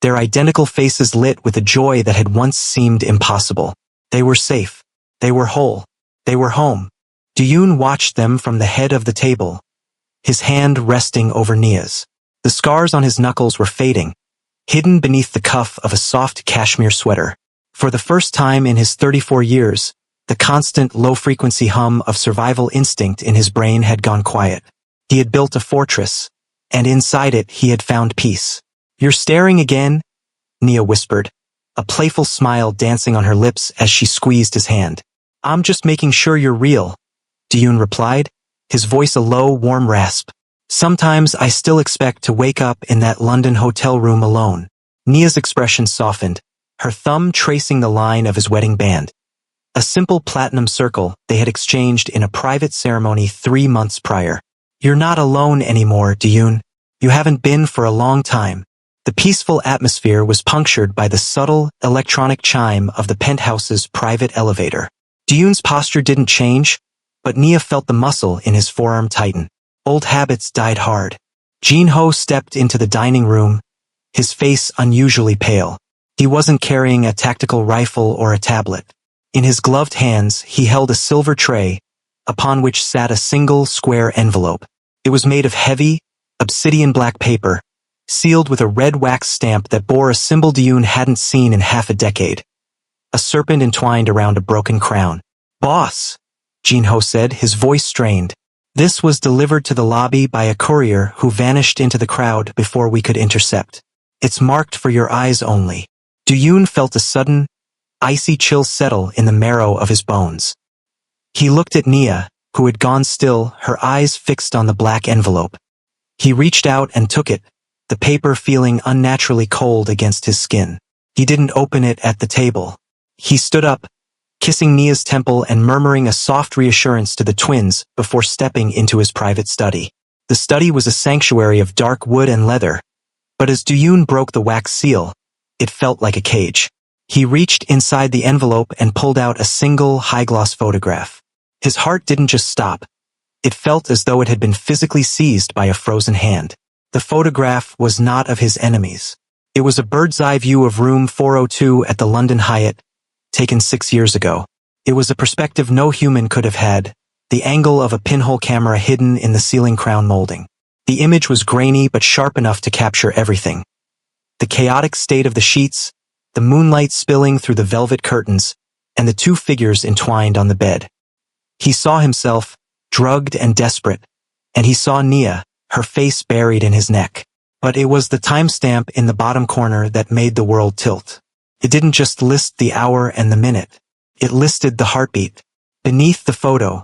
their identical faces lit with a joy that had once seemed impossible. They were safe. They were whole. They were home. Duyun watched them from the head of the table, his hand resting over Nia's. The scars on his knuckles were fading, hidden beneath the cuff of a soft cashmere sweater. For the first time in his 34 years, the constant low-frequency hum of survival instinct in his brain had gone quiet. He had built a fortress, and inside it he had found peace. "You're staring again?" Nia whispered, a playful smile dancing on her lips as she squeezed his hand. "I'm just making sure you're real," Duyun replied, his voice a low, warm rasp. "Sometimes I still expect to wake up in that London hotel room alone." Nia's expression softened, her thumb tracing the line of his wedding band. A simple platinum circle they had exchanged in a private ceremony 3 months prior. "You're not alone anymore, Duyun. You haven't been for a long time." The peaceful atmosphere was punctured by the subtle, electronic chime of the penthouse's private elevator. Duyun's posture didn't change, but Nia felt the muscle in his forearm tighten. Old habits died hard. Jin-ho stepped into the dining room, his face unusually pale. He wasn't carrying a tactical rifle or a tablet. In his gloved hands, he held a silver tray, upon which sat a single, square envelope. It was made of heavy, obsidian black paper, sealed with a red wax stamp that bore a symbol Duyun hadn't seen in half a decade. A serpent entwined around a broken crown. "Boss," Jin-ho said, his voice strained. "This was delivered to the lobby by a courier who vanished into the crowd before we could intercept. It's marked for your eyes only." Duyun felt a sudden, icy chill settle in the marrow of his bones. He looked at Nia, who had gone still, her eyes fixed on the black envelope. He reached out and took it, the paper feeling unnaturally cold against his skin. He didn't open it at the table. He stood up, kissing Nia's temple and murmuring a soft reassurance to the twins before stepping into his private study. The study was a sanctuary of dark wood and leather, but as Duyun broke the wax seal, it felt like a cage. He reached inside the envelope and pulled out a single high-gloss photograph. His heart didn't just stop. It felt as though it had been physically seized by a frozen hand. The photograph was not of his enemies. It was a bird's-eye view of room 402 at the London Hyatt, taken 6 years ago. It was a perspective no human could have had, the angle of a pinhole camera hidden in the ceiling crown molding. The image was grainy but sharp enough to capture everything. The chaotic state of the sheets, the moonlight spilling through the velvet curtains, and the two figures entwined on the bed. He saw himself, drugged and desperate, and he saw Nia, her face buried in his neck. But it was the timestamp in the bottom corner that made the world tilt. It didn't just list the hour and the minute. It listed the heartbeat. Beneath the photo,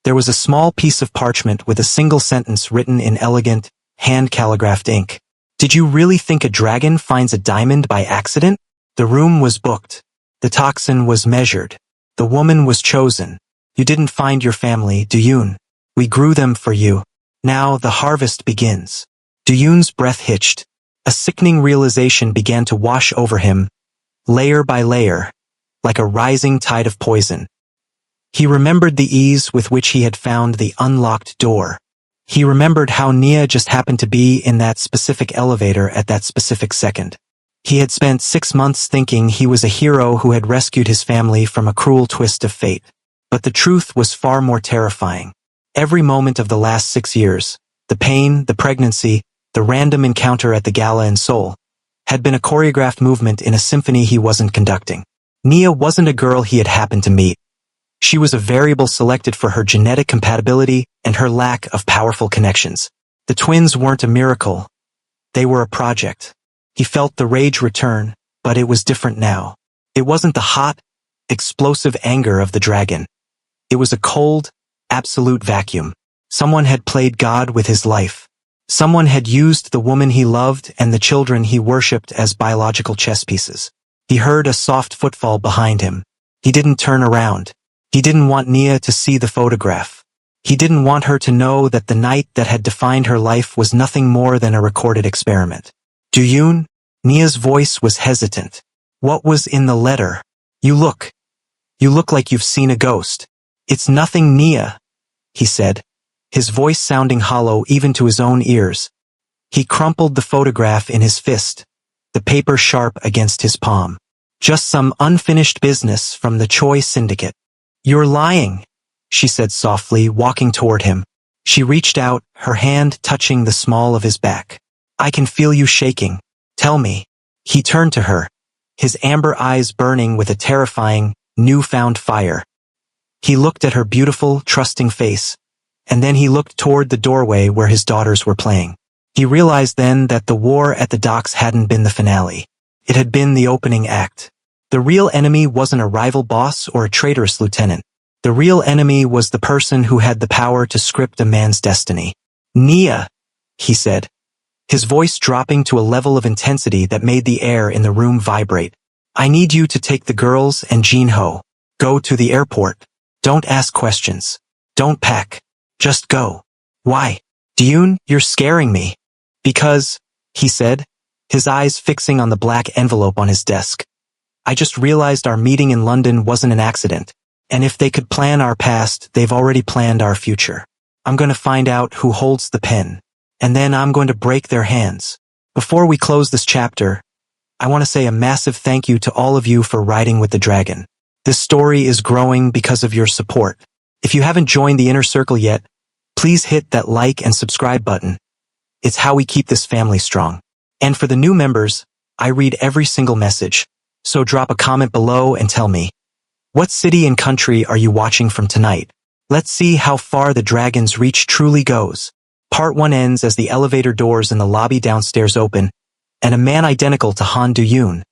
there was a small piece of parchment with a single sentence written in elegant, hand-calligraphed ink. Did you really think a dragon finds a diamond by accident? The room was booked. The toxin was measured. The woman was chosen. You didn't find your family, Duyun. We grew them for you. Now the harvest begins. Duyun's breath hitched. A sickening realization began to wash over him, layer by layer, like a rising tide of poison. He remembered the ease with which he had found the unlocked door. He remembered how Nia just happened to be in that specific elevator at that specific second. He had spent 6 months thinking he was a hero who had rescued his family from a cruel twist of fate. But the truth was far more terrifying. Every moment of the last 6 years, the pain, the pregnancy, the random encounter at the Gala in Seoul, had been a choreographed movement in a symphony he wasn't conducting. Nia wasn't a girl he had happened to meet. She was a variable selected for her genetic compatibility and her lack of powerful connections. The twins weren't a miracle. They were a project. He felt the rage return, but it was different now. It wasn't the hot, explosive anger of the dragon. It was a cold, absolute vacuum. Someone had played God with his life. Someone had used the woman he loved and the children he worshipped as biological chess pieces. He heard a soft footfall behind him. He didn't turn around. He didn't want Nia to see the photograph. He didn't want her to know that the night that had defined her life was nothing more than a recorded experiment. Duyun? Nia's voice was hesitant. What was in the letter? You look like you've seen a ghost. It's nothing, Nia, he said, his voice sounding hollow even to his own ears. He crumpled the photograph in his fist, the paper sharp against his palm. Just some unfinished business from the Choi Syndicate. You're lying, she said softly, walking toward him. She reached out, her hand touching the small of his back. I can feel you shaking. Tell me. He turned to her, his amber eyes burning with a terrifying, newfound fire. He looked at her beautiful, trusting face, and then he looked toward the doorway where his daughters were playing. He realized then that the war at the docks hadn't been the finale. It had been the opening act. The real enemy wasn't a rival boss or a traitorous lieutenant. The real enemy was the person who had the power to script a man's destiny. Nia, he said, his voice dropping to a level of intensity that made the air in the room vibrate. I need you to take the girls and Jin-ho. Go to the airport. Don't ask questions. Don't pack. Just go. Why? Duyun, you're scaring me. Because, he said, his eyes fixing on the black envelope on his desk. I just realized our meeting in London wasn't an accident. And if they could plan our past, they've already planned our future. I'm going to find out who holds the pen. And then I'm going to break their hands. Before we close this chapter, I want to say a massive thank you to all of you for riding with the dragon. This story is growing because of your support. If you haven't joined the inner circle yet, please hit that like and subscribe button. It's how we keep this family strong. And for the new members, I read every single message. So drop a comment below and tell me, what city and country are you watching from tonight? Let's see how far the dragon's reach truly goes. Part 1 ends as the elevator doors in the lobby downstairs open, and a man identical to Han Duyun,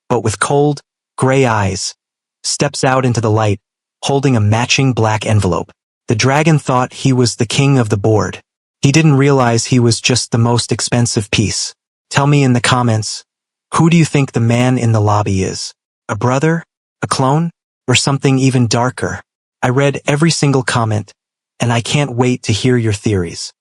but with cold, gray eyes, steps out into the light, holding a matching black envelope. The dragon thought he was the king of the board. He didn't realize he was just the most expensive piece. Tell me in the comments, who do you think the man in the lobby is? A brother? A clone? Or something even darker? I read every single comment, and I can't wait to hear your theories.